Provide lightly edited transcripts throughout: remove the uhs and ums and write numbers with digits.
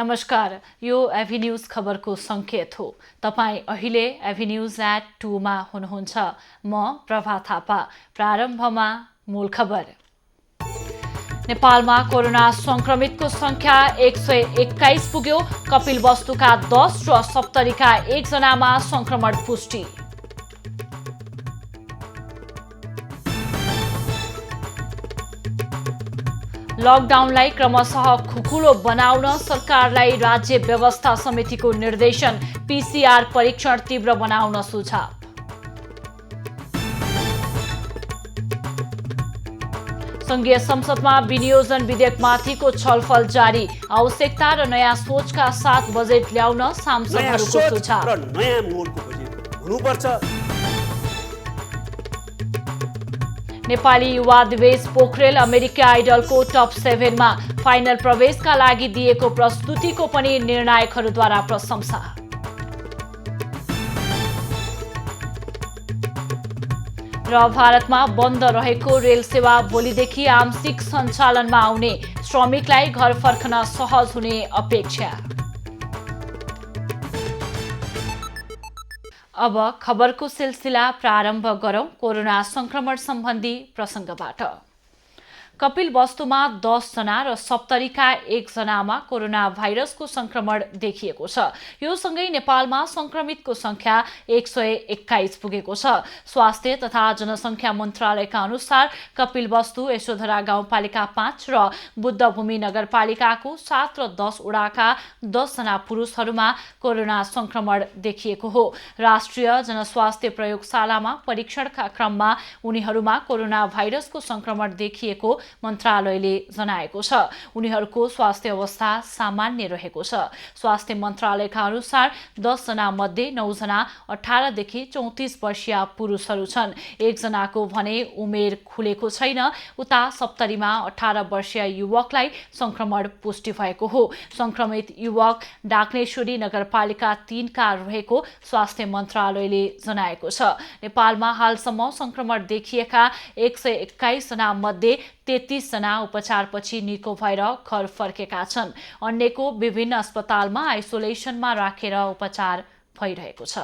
नमस्कार, यो एभिन्यूज खबरको संकेत हो। तपाईं अहिले एभिन्यूज@2 मा हुनुहुन्छ। म प्रभा थापा। प्रारम्भमा मूल खबर। नेपालमा कोरोना संक्रमितको संख्या 121 पुग्यो। कपिलवस्तुका 10 र सप्तरीका 1 जनामा संक्रमण पुष्टि। लकडाउनलाई क्रमशः खुकुलो बनाउन सरकारलाई राज्य व्यवस्था समितिको निर्देशन। पीसीआर परीक्षण तीव्र बनाउन सुझाव। संघीय संसदमा विनियोजन विधेयकमाथिको छलफल जारी। आवश्यकता र नयाँ सोचका साथ बजेट ल्याउन सांसदहरूको सुझाव। नयाँ मोडको बजेट हुनुपर्छ। नेपाली युवा दिवेश पोखरेल अमेरिकी आइडलको टप 7 मा। फाइनल प्रवेशका लागि दिएको प्रस्तुतिको पनि निर्णायकहरूद्वारा प्रशंसा। र भारतमा बन्द रहेको रेल सेवा भोलिदेखि आंशिक सञ्चालनमा आउने। श्रमिकलाई घर फर्कन सहज हुने अपेक्षा। अब खबरको सिलसिला प्रारम्भ गरौं कोरोना संक्रमण सम्बन्धी प्रसंगबाट। कपिलवस्तुमा 10 जना र सप्तरीका 1 जनामा कोरोना भाइरसको संक्रमण देखिएको छ। यो सँगै नेपालमा संक्रमितको संख्या 121 पुगेको छ। स्वास्थ्य तथा जनसंख्या मन्त्रालयका अनुसार कपिलवस्तु, यशोधरा गाउँपालिका 5 र बुद्धभूमि नगरपालिकाको 7 र 10 वडाका 10 जना पुरुषहरूमा कोरोना संक्रमण देखिएको हो। राष्ट्रिय जनस्वास्थ्य प्रयोगशालामा परीक्षणका क्रममा उनीहरूमा कोरोना भाइरसको संक्रमण देखिएको मन्त्रालयले जनाएको छ। उनीहरूको स्वास्थ्य अवस्था सामान्य रहेको छ। स्वास्थ्य मन्त्रालयका अनुसार 10 जना मध्ये 9 जना 18 देखि 34 वर्षीय पुरुषहरू छन्। 1 जनाको भने उमेर खुलेको छैन। उता सप्तरीमा 18 वर्षीय युवकलाई संक्रमण पुष्टि भएको हो। संक्रमित युवक डाक्नेश्वरी नगरपालिका 3 का रहेको स्वास्थ्य मन्त्रालयले जनाएको छ। नेपालमा हालसम्म संक्रमण देखिएका 121 जना मध्ये 33 जना उपचारपछि निको भएर घर फर्केका छन्। अन्यको विभिन्न अस्पतालमा आइसोलेसनमा राखेर उपचार भइरहेको छ।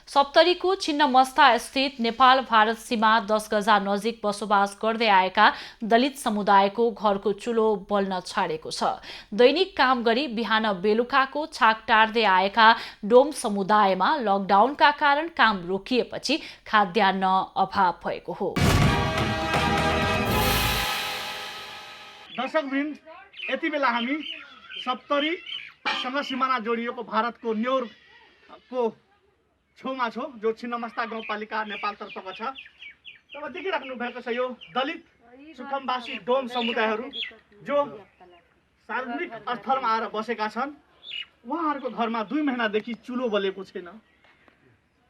सप्तरीको छिन्नमस्ता स्थित नेपाल भारत सीमा 10 गजा नजिक बसोबास गर्दै आएका दलित समुदायको घरको चुलो बल्न छाडेको छ। दैनिक काम गरी बिहान बेलुकाको छाक टार्दै आएका डोम समुदायमा लकडाउनका कारण काम रोकिएपछि खाद्यान्न अभाव भएको हो। दर्शकवृन्द, यति बेला हामी सप्तरीसँग सिमाना जोडिएको भारतको न्योरको छेउमा छौँ, जो छिन्नमस्ता गाउँपालिका नेपालतर्फको छ। तब देखिराख्नु भएको छ यो दलित सुखमवासी डोम समुदायहरू जो सार्वजनिक स्थलमा आएर बसेका छन्। उहाँहरूको घरमा 2 महिनादेखि चुलो बलेको छैन।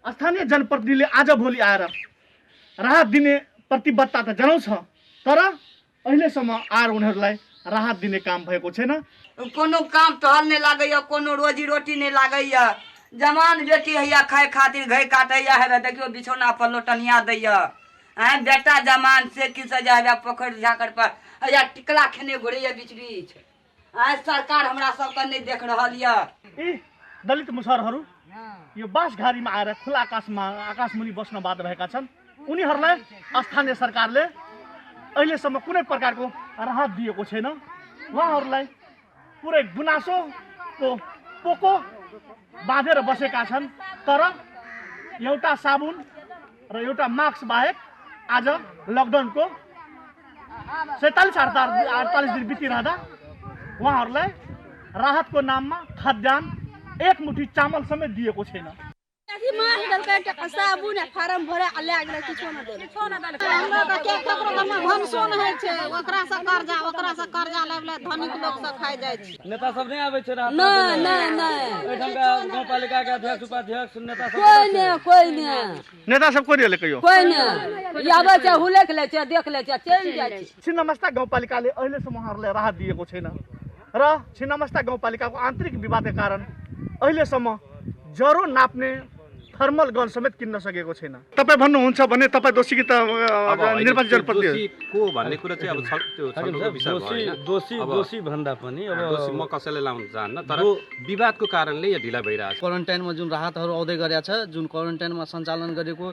स्थानीय जनप्रतिनिधिले आज भोलि आएर राहत दिने प्रतिबद्धता त जनाउँछ, तर अहिलेसम्म आएर उनीहरूलाई राहत दिने काम भएको छैन। कोनो काम टहल नहीं लागैया, कोनो रोजी रोटी नहीं लागैया। जवान बेटी हैया खाए खातिर घई काटैया है, देखियो बिछौना पर लोटनिया दैया। बेटा जवान से कि सजा है पोखर झाकर पर हैया टिकला खेने घुरैया बीच बीच। सरकार हमरा सबके नहीं देख रहल या। यी दलित मुसरहरू यो बाँसघारीमा आएर खुला आकाशमुनि बस्न बाध्य भएका छन्। उनीहरूलाई स्थानीय सरकारले अहिलेसम्म कुनै प्रकारको राहत दिएको छैन। उहाँहरूलाई पुरै गुनासोको पोको बाँधेर बसेका छन्। तर एउटा साबुन र एउटा मास्क बाहेक आज लकडाउनको 47-48 दिन बितिरहँदा उहाँहरूलाई राहतको नाममा खाद्यान्न 1 मुठी चामल समेत दिएको छैन। साबुन फारम भरे किछो न देले हमरा के भनसो न होइ छै। ओकरा से कर्जा लेबले धनिक लोग सब खाइ जाइ छै। नेता सब नहीं आबै छै। नहीं एठमका गाउँपालिका के अध्यक्ष उपाध्यक्ष नेता सब कोई नहीं नेता सब कोही ले कहियो कोई नहीं आबै छै, हुलेक ले छै, देख ले छै, चल जाइ छै। छिन्नमस्ता गाउँपालिकाले अहिलेसम्म उहाँहरूलाई राहत दिएको छैन र छिन्नमस्ता गाउँपालिकाको आन्तरिक विवादका कारण अहिलेसम्म ज्वरो नाप्ने थर्मल गन समेत किन्न सकेको छैन। तपाईँ भन्नुहुन्छ भने तपाईँ दोषी कि त निर्वाचित जनप्रतिनिधि दोषी को भन्ने कुरा चाहिँ अब त्यो छलफलको विषय भएन। दोषी भन्दा पनि अब दोषी म कसैलाई लाउन चाहन्न, तर विवादको कारणले यो ढिला भइरहेछ। क्वारेन्टाइनमा जुन राहतहरू आउँदै गरेको छ, जुन क्वारेन्टाइनमा सञ्चालन गरेको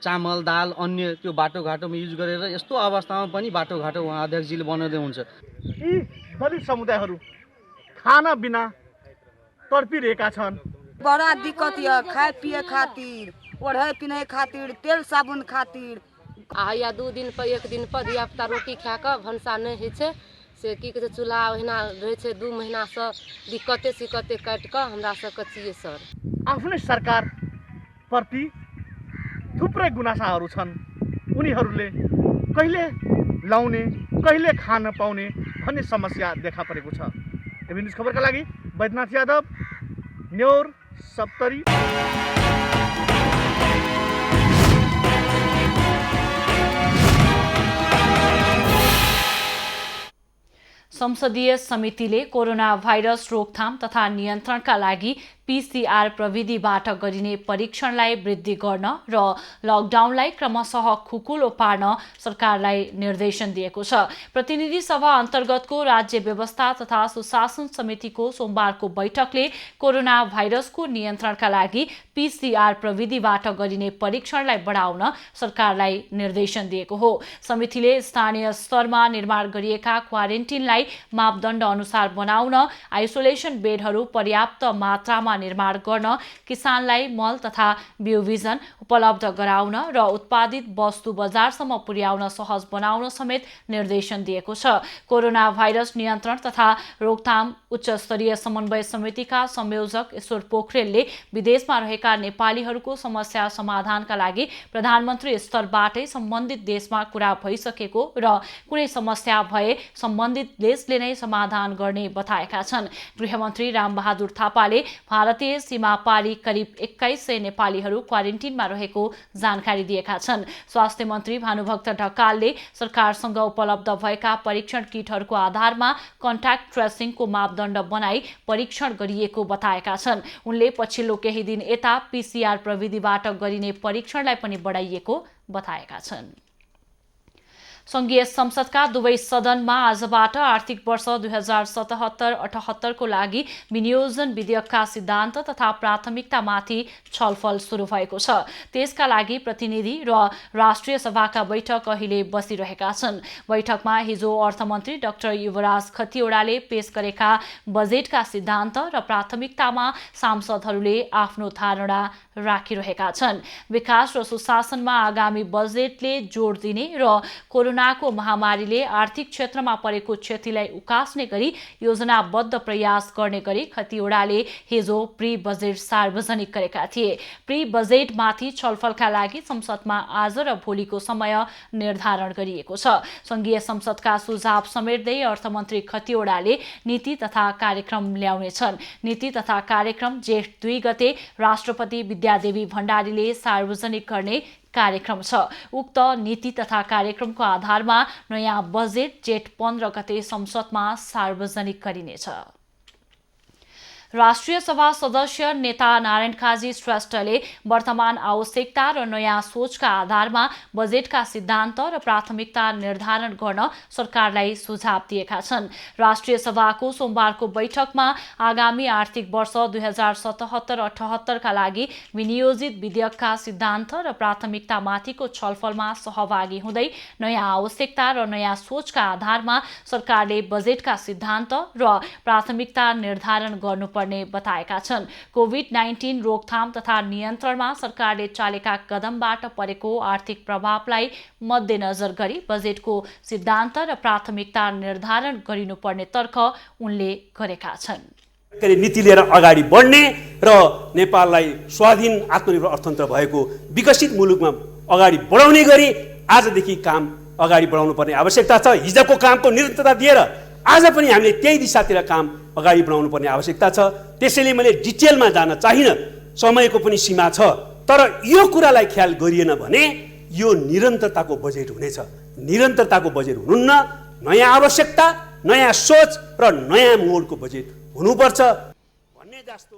चामल दाल अन्य त्यो बाटोघाटोमा युज गरेर यस्तो अवस्थामा पनि बाटोघाटो उहाँ अध्यक्षजीले बनाउँदै हुन्छ। यी दलित समुदायहरू खाना बिना तडपिरहेका छन्। बड़ा दिक्कत है खाए पिए खातिर, ओढ़े पिन्हे खातिर, तेल साबुन खातिर। या 2 दिन पर 1 दिन पर धिया पुता रोटी खा कऽ भनसा नहि होइ छै से की कहै छै, चूल्हा ओहिना रहै छै। 2 महीना से दिक्कते सिक्कते काटि कऽ हमरा सबके छियै सर। आफ्नै सरकार प्रति थुप्रै गुनासाहरू छन्। उनीहरूले कहिले लाउने कहिले खान पाउने भन्ने समस्या देखा परेको छ। एबी न्युज खबरका लागि बैद्यनाथ यादव, न्योर सप्तरी। संसदीय समितिले कोरोना भाइरस रोकथाम तथा नियन्त्रणका लागि पीसीआर प्रविधिबाट गरिने परीक्षणलाई वृद्धि गर्न र लकडाउनलाई क्रमशः खुकुलो पार्न सरकारलाई निर्देशन दिएको छ। प्रतिनिधि सभा अन्तर्गतको राज्य व्यवस्था तथा सुशासन समितिको सोमबारको बैठकले कोरोना भाइरसको नियन्त्रणका लागि पीसीआर प्रविधिबाट गरिने परीक्षणलाई बढाउन सरकारलाई निर्देशन दिएको हो। समितिले स्थानीय स्तरमा निर्माण गरिएका क्वारेन्टिनलाई मापदण्ड अनुसार बनाउन, आइसोलेसन बेडहरू पर्याप्त मात्रामा निर्माण गर्न, किसानलाई मल तथा बिउबिजन उपलब्ध गराउन र उत्पादित वस्तु बजारसम्म पुर्याउन सहज बनाउन समेत निर्देशन दिएको छ। कोरोना भाइरस नियन्त्रण तथा रोकथाम उच्च स्तरीय समन्वय समितिका संयोजक ईश्वर पोखरेलले विदेशमा रहेका नेपालीहरूको समस्या समाधानका लागि प्रधानमन्त्री स्तरबाटै सम्बन्धित देशमा कुरा भइसकेको र कुनै समस्या भए सम्बन्धित देशले नै समाधान गर्ने बताएका छन्। गृहमन्त्री रामबहादुर थापाले भारतीय सीमा पारी करिब 2100 नेपालीहरू क्वारेन्टिनमा रहेको जानकारी दिएका छन्। स्वास्थ्य मन्त्री भानुभक्त ढकालले सरकारसँग उपलब्ध भएका परीक्षण किटहरूको आधारमा कन्ट्याक्ट ट्रेसिङको मापदण्ड बनाई परीक्षण गरिएको बताएका छन्। उनले पछिल्लो केही दिन यता पीसीआर प्रविधिबाट गरिने परीक्षणलाई पनि बढाइएको बताएका छन्। संघीय संसदका दुवै सदनमा आजबाट आर्थिक वर्ष 2077-78 को लागि विनियोजन विधेयकका सिद्धान्त तथा प्राथमिकतामाथि छलफल सुरु भएको छ। त्यसका लागि प्रतिनिधि र राष्ट्रिय सभाका बैठक अहिले बसिरहेका छन्। बैठकमा हिजो अर्थमन्त्री डाक्टर युवराज खतिवड़ाले पेश गरेका बजेटका सिद्धान्त र प्राथमिकतामा सांसदहरूले आफ्नो धारणा राखिरहेका छन्। विकास र सुशासनमा आगामी बजेटले जोड दिने र कोरोनाको महामारीले आर्थिक क्षेत्रमा परेको क्षतिलाई उकास्ने गरी योजनाबद्ध प्रयास गर्ने गरी खतिवड़ाले हिजो प्री बजेट सार्वजनिक गरेका थिए। प्री बजेटमाथि छलफलका लागि संसदमा आज र भोलिको समय निर्धारण गरिएको छ। संघीय संसदका सुझाव समेट्दै अर्थमन्त्री खतिवड़ाले नीति तथा कार्यक्रम ल्याउनेछन्। नीति तथा कार्यक्रम जेठ 2 गते राष्ट्रपति विद्यादेवी भण्डारीले सार्वजनिक गर्ने कार्यक्रम छ। उक्त नीति तथा कार्यक्रमको आधारमा नयाँ बजेट जेठ 15 गते संसदमा सार्वजनिक गरिनेछ। राष्ट्रिय सभा सदस्य नेता नारायण काजी श्रेष्ठले वर्तमान आवश्यकता र नयाँ सोचका आधारमा बजेटका सिद्धान्त र प्राथमिकता निर्धारण गर्न सरकारलाई सुझाव दिएका छन्। राष्ट्रिय सभाको सोमबारको बैठकमा आगामी आर्थिक वर्ष 2077-78 का लागि विनियोजित विधेयकका सिद्धान्त र प्राथमिकतामाथिको छलफलमा सहभागी हुँदै नयाँ आवश्यकता र नयाँ सोचका आधारमा सरकारले बजेटका सिद्धान्त र प्राथमिकता निर्धारण गर्नुपर्ने बताएका छन्। कोभिड-19 रोकथाम तथा नियन्त्रणमा सरकारले चालेका कदमबाट परेको आर्थिक प्रभावलाई मध्यनजर गरी बजेटको सिद्धान्त र प्राथमिकता निर्धारण गरिनुपर्ने तर्क उनले गरेका छन्। नीति लिएर अगाडि बढ्ने र नेपाललाई स्वाधीन आत्मनिर्भर अर्थतन्त्र भएको विकसित मुलुकमा अगाडि बढाउने गरी आजदेखि काम अगाडि बढाउनु पर्ने आवश्यकता छ। हिजोको कामको निरन्तरता दिएर आज पनि हामीले त्यही दिशातिर काम अगाडि बढाउनु पर्ने आवश्यकता छ। त्यसैले मैले डिटेलमा जान चाहिन, समयको पनि सीमा छ। तर यो कुरालाई ख्याल गरिएन भने यो निरन्तरताको बजेट हुनेछ। निरन्तरताको बजेट हुनुहुन्न, नयाँ आवश्यकता, नयाँ सोच र नयाँ मोडको बजेट हुनुपर्छ भन्ने जस्तो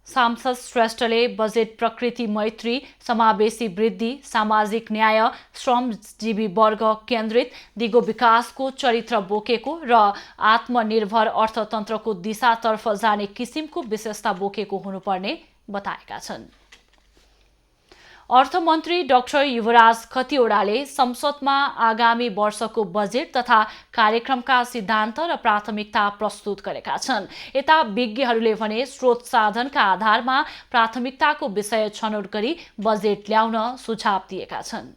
सांसद श्रेष्ठले बजेट प्रकृति मैत्री, समावेशी वृद्धि, सामाजिक न्याय, श्रमजीवी वर्ग केन्द्रित, दिगो विकासको चरित्र बोकेको र आत्मनिर्भर अर्थतन्त्रको दिशातर्फ जाने किसिमको विशेषता बोकेको हुनुपर्ने बताएका छन्। अर्थमन्त्री डाक्टर युवराज खतिवड़ाले संसदमा आगामी वर्षको बजेट तथा कार्यक्रमका सिद्धान्त र प्राथमिकता प्रस्तुत गरेका छन्। यता विज्ञहरूले भने स्रोत साधनका आधारमा प्राथमिकताको विषय छनौट गरी बजेट ल्याउन सुझाव दिएका छन्।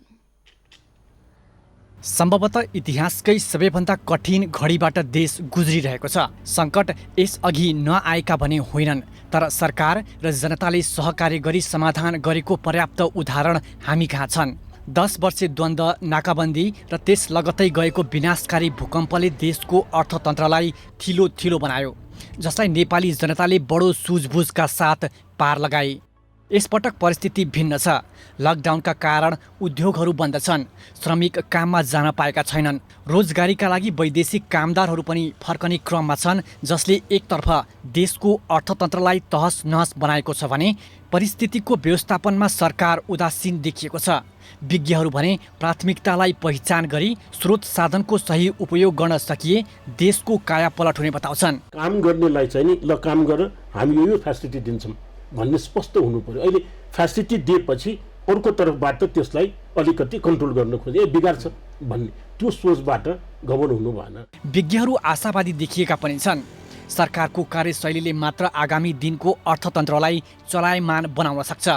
सम्भवतः इतिहासकै सबैभन्दा कठिन घडीबाट देश गुज्रिरहेको छ। सङ्कट यसअघि नआएका भने होइनन्, तर सरकार र जनताले सहकार्य गरी समाधान गरेको पर्याप्त उदाहरण हामी कहाँ छन्। 10 वर्षे द्वन्द्व, नाकाबन्दी र त्यस लगत्तै गएको विनाशकारी भूकम्पले देशको अर्थतन्त्रलाई थिलो बनायो, जसलाई नेपाली जनताले बडो सुझबुझका साथ पार लगाए। यसपटक परिस्थिति भिन्न छ। लकडाउनका कारण उद्योगहरू बन्द छन्, श्रमिक काममा जान पाएका छैनन्, रोजगारीका लागि वैदेशिक कामदारहरू पनि फर्कने क्रममा छन्, जसले एकतर्फ देशको अर्थतन्त्रलाई तहस नहस बनाएको छ भने परिस्थितिको व्यवस्थापनमा सरकार उदासीन देखिएको छ। विज्ञहरू भने प्राथमिकतालाई पहिचान गरी स्रोत साधनको सही उपयोग गर्न सकिए देशको कायापलट हुने बताउँछन्। काम गर्नेलाई चाहिँ नि ल काम गर, हामी यो फेसिलिटी दिन्छौँ भन्ने स्पष्ट हुनु पर्यो। अहिले फेसिलिटी दिएपछि अर्को तर्फबाट त्यसलाई अलिकति कन्ट्रोल गर्न खोजे बिगार्छ भन्ने त्यो सोचबाट गमन हुनु भएन। विज्ञहरू आशावादी देखिएका पनि छन्। सरकारको कार्यशैलीले मात्र आगामी दिनको अर्थतन्त्रलाई चलायमान बनाउन सक्छ।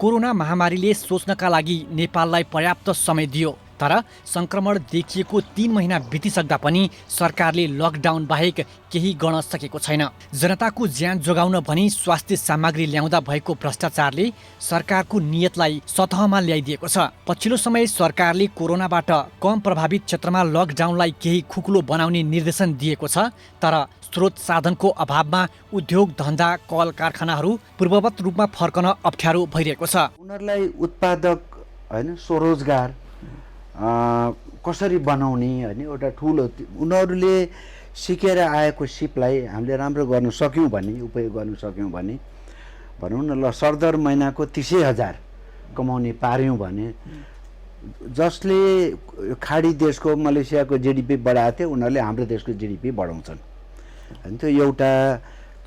कोरोना महामारीले सोच्नका लागि नेपाललाई पर्याप्त समय दियो, तर संक्रमण देखिएको 3 महिना बितिसक्दा पनि सरकारले लकडाउन बाहेक केही गर्न सकेको छैन। जनताको ज्यान जोगाउन भनी स्वास्थ्य सामग्री ल्याउँदा भएको भ्रष्टाचारले सरकारको नियतलाई सतहमा ल्याइदिएको छ। पछिल्लो समय सरकारले कोरोनाबाट कम प्रभावित क्षेत्रमा लकडाउनलाई केही खुकुलो बनाउने निर्देशन दिएको छ, तर स्रोत साधनको अभावमा उद्योग धन्दा कल कारखानाहरू पूर्ववत रूपमा फर्कन अप्ठ्यारो भइरहेको छ। उनीहरूलाई उत्पादक हैन स्वरोजगार कसरी बनाउने हैन एउटा ठुलो उनीहरूले सिकेर आएको सिपलाई हामीले राम्रो गर्न सक्यौँ भने, उपयोग गर्न सक्यौँ भने भनौँ न ल सरदर महिनाको 30,000 कमाउने पार्यौँ भने जसले खाडी देशको मलेसियाको जिडिपी बढाएको थियो उनीहरूले हाम्रो देशको जिडिपी बढाउँछन्। अनि त्यो एउटा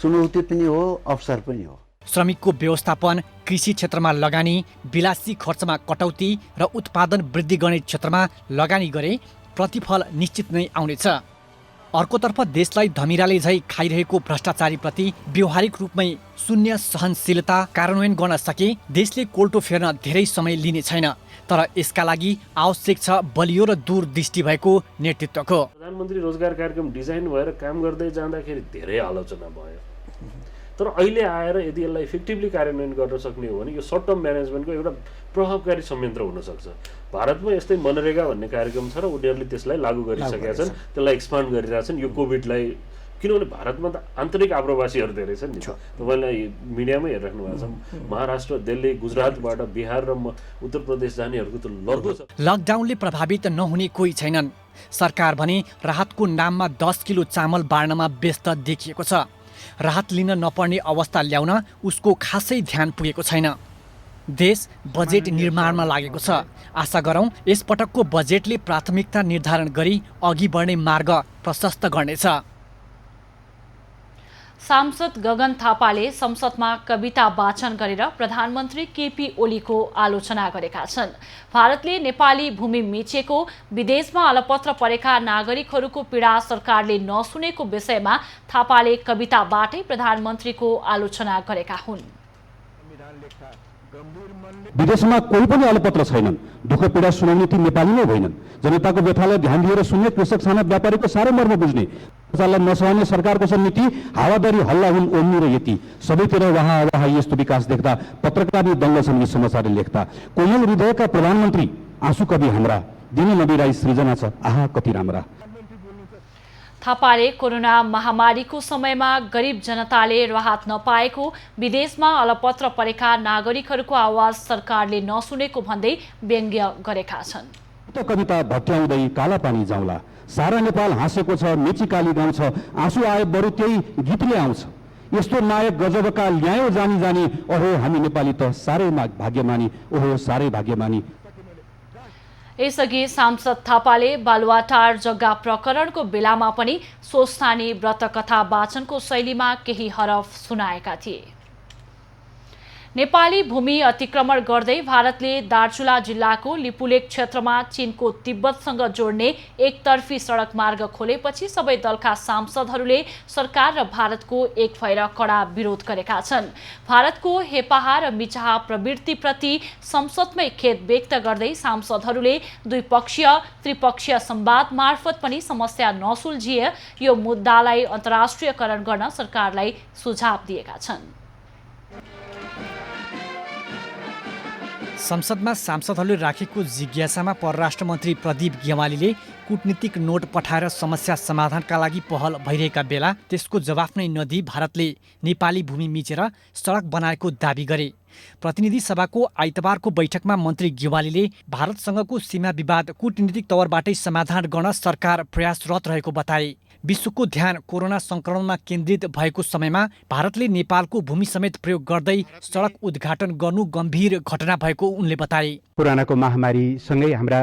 चुनौती पनि हो, अवसर पनि हो। श्रमिकको व्यवस्थापन, कृषि क्षेत्रमा लगानी, विलासी खर्चमा कटौती र उत्पादन वृद्धि गर्ने क्षेत्रमा लगानी गरे प्रतिफल निश्चित नै आउनेछ। अर्कोतर्फ देशलाई धमिराले झै खाइरहेको भ्रष्टाचारीप्रति व्यावहारिक रूपमै शून्य सहनशीलता कार्यान्वयन गर्न सके देशले कोल्टो फेर्न धेरै समय लिने छैन, तर यसका लागि आवश्यक छ बलियो र दूरदृष्टि भएको नेतृत्वको। प्रधानमन्त्री रोजगार कार्यक्रम डिजाइन भएर काम गर्दै जाँदाखेरि धेरै आलोचना भयो, तर अहिले आएर यदि यसलाई इफेक्टिभली कार्यान्वयन गर्न सक्ने हो भने यो सर्ट टर्म म्यानेजमेन्टको एउटा प्रभावकारी संयन्त्र हुनसक्छ। भारतमा यस्तै मनरेगा भन्ने कार्यक्रम छ र उनीहरूले त्यसलाई लागू गरिसकेका छन्, त्यसलाई एक्सपान्ड गरिरहेछन्। यो कोभिडलाई किनभने भारतमा त आन्तरिक आप्रवासीहरू धेरै छन् नि, तपाईँलाई मिडियामै हेरिराख्नु भएको छ। महाराष्ट्र, दिल्ली, गुजरातबाट बिहार र उत्तर प्रदेश जानेहरूको त लड्दो छ। लकडाउनले प्रभावित नहुने कोही छैनन्। सरकार भने राहतको नाममा 10 किलो चामल बाँड्नमा व्यस्त देखिएको छ। राहत लिन नपर्ने अवस्था ल्याउन उसको खासै ध्यान पुगेको छैन। देश बजेट निर्माणमा लागेको छ। आशा गरौँ यसपटकको बजेटले प्राथमिकता निर्धारण गरी अघि बढ्ने मार्ग प्रशस्त गर्नेछ। सांसद गगन थापाले संसदमा कविता वाचन गरेर प्रधानमन्त्री केपी ओलीको आलोचना गरेका छन्। भारतले नेपाली भूमि मिचेको, विदेशमा अलपत्र परेका नागरिकहरूको पीडा सरकारले नसुनेको विषयमा थापाले कविताबाटै प्रधानमन्त्रीको आलोचना गरेका हुन्। विदेशमा कोही पनि अलपत्र छैनन्, दुःख पीडा सुनाउने ती नेपाली नै होइनन्। जनताको व्यथालाई ध्यान दिएर सुन्ने, कृषक साना व्यापारीको साह्रो मर्म बुझ्ने, प्रजालाई नसहने सरकारको छ नीति, हावादारी हल्ला हुन् ओम्नु र यति सबैतिर वहाँ यस्तो विकास देख्दा पत्रकारले दङ्ग छन् यी समाचारले लेख्दा। कोमल हृदयका प्रधानमन्त्री आँसु कवि हाम्रा, दिन नबिराई सृजना छ आहा कति राम्रा। थापाले कोरोना महामारीको समयमा गरिब जनताले राहत नपाएको, विदेशमा अलपत्र परेका नागरिकहरूको आवाज सरकारले नसुनेको भन्दै व्यङ्ग्य गरेका छन्। कविता भट्याउँदै काला पानी जाउँला, सारा नेपाल हाँसेको छ, मेची काली गाउँछ, आँसु आए बरु त्यही गीतले आउँछ। यस्तो नायक गजबका ल्यायो जानी जानी, ओहो हामी नेपाली त साह्रै भाग्यमानी, ओहो साह्रै भाग्यमानी। यसअघि सांसद थापाले बालुवाटार जग्गा प्रकरणको बेलामा पनि स्वस्थानी व्रतकथा वाचनको शैलीमा केही हरफ सुनाएका थिए। नेपाली भूमि अतिक्रमण गर्दै भारतले दार्चुला जिल्लाको लिपुलेक क्षेत्रमा चीनको तिब्बतसँग जोड्ने एकतर्फी सडक मार्ग खोलेपछि सबै दलका सांसदहरूले सरकार र भारतको एक भएर कडा विरोध गरेका छन्। भारतको हेपाहा र मिचाहा प्रवृत्तिप्रति संसदमै खेद व्यक्त गर्दै सांसदहरूले द्विपक्षीय त्रिपक्षीय संवाद मार्फत पनि समस्या नसुल्झिए यो मुद्दालाई अन्तर्राष्ट्रियकरण गर्न सरकारलाई सुझाव दिएका छन्। संसदमा सांसदहरूले राखेको जिज्ञासामा परराष्ट्र मन्त्री प्रदीप गेवालीले कूटनीतिक नोट पठाएर समस्या समाधानका लागि पहल भइरहेका बेला त्यसको जवाफ नै नदिई भारतले नेपाली भूमि मिचेर सडक बनाएको दाबी गरे। प्रतिनिधि सभाको आइतबारको बैठकमा मन्त्री गेवालीले भारतसँगको सीमा विवाद कूटनीतिक तवरबाटै समाधान गर्न सरकार प्रयासरत रहेको बताए। विश्वको ध्यान कोरोना संक्रमणमा केन्द्रित भएको समयमा भारतले नेपालको भूमि समेत प्रयोग गर्दै सडक उद्घाटन गर्नु गम्भीर घटना भएको उनले बताए। कोरोनाको महामारीसँगै हाम्रा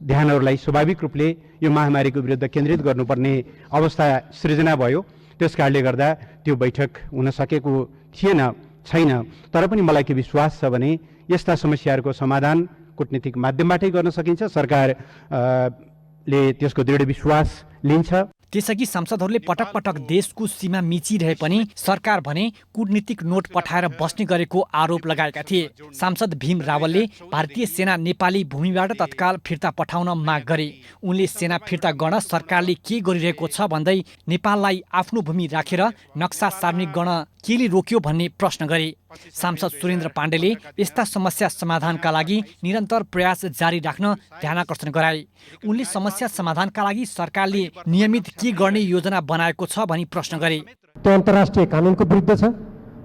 ध्यानहरूलाई स्वाभाविक रूपले यो महामारीको विरुद्ध केन्द्रित गर्नुपर्ने अवस्था सृजना भयो। त्यस कारणले गर्दा त्यो बैठक हुन सकेको छैन। तर पनि मलाई के विश्वास छ भने यस्ता समस्याहरूको समाधान कूटनीतिक माध्यमबाटै गर्न सकिन्छ। सरकारले त्यसको दृढ विश्वास लिन्छ। त्यसअघि सांसदहरूले पटक पटक देशको सीमा मिचिरहे पनि सरकार भने कूटनीतिक नोट पठाएर बस्ने गरेको आरोप लगाएका थिए। सांसद भीम रावलले भारतीय सेना नेपाली भूमिबाट तत्काल फिर्ता पठाउन माग गरे। उनले सेना फिर्ता गर्न सरकारले के गरिरहेको छ भन्दै नेपाललाई आफ्नो भूमि राखेर नक्सा सार्वजनिक गर्न केले रोक्यो भन्ने प्रश्न गरे। सांसद सुरेन्द्र पाण्डेले यस्ता समस्या समाधानका लागि निरन्तर प्रयास जारी राख्न ध्यानाकर्षण गराए। उनले समस्या समाधानका लागि सरकारले नियमित के गर्ने योजना बनाएको छ भनी प्रश्न गरे। त्यो अन्तर्राष्ट्रिय कानुनको विरुद्ध छ,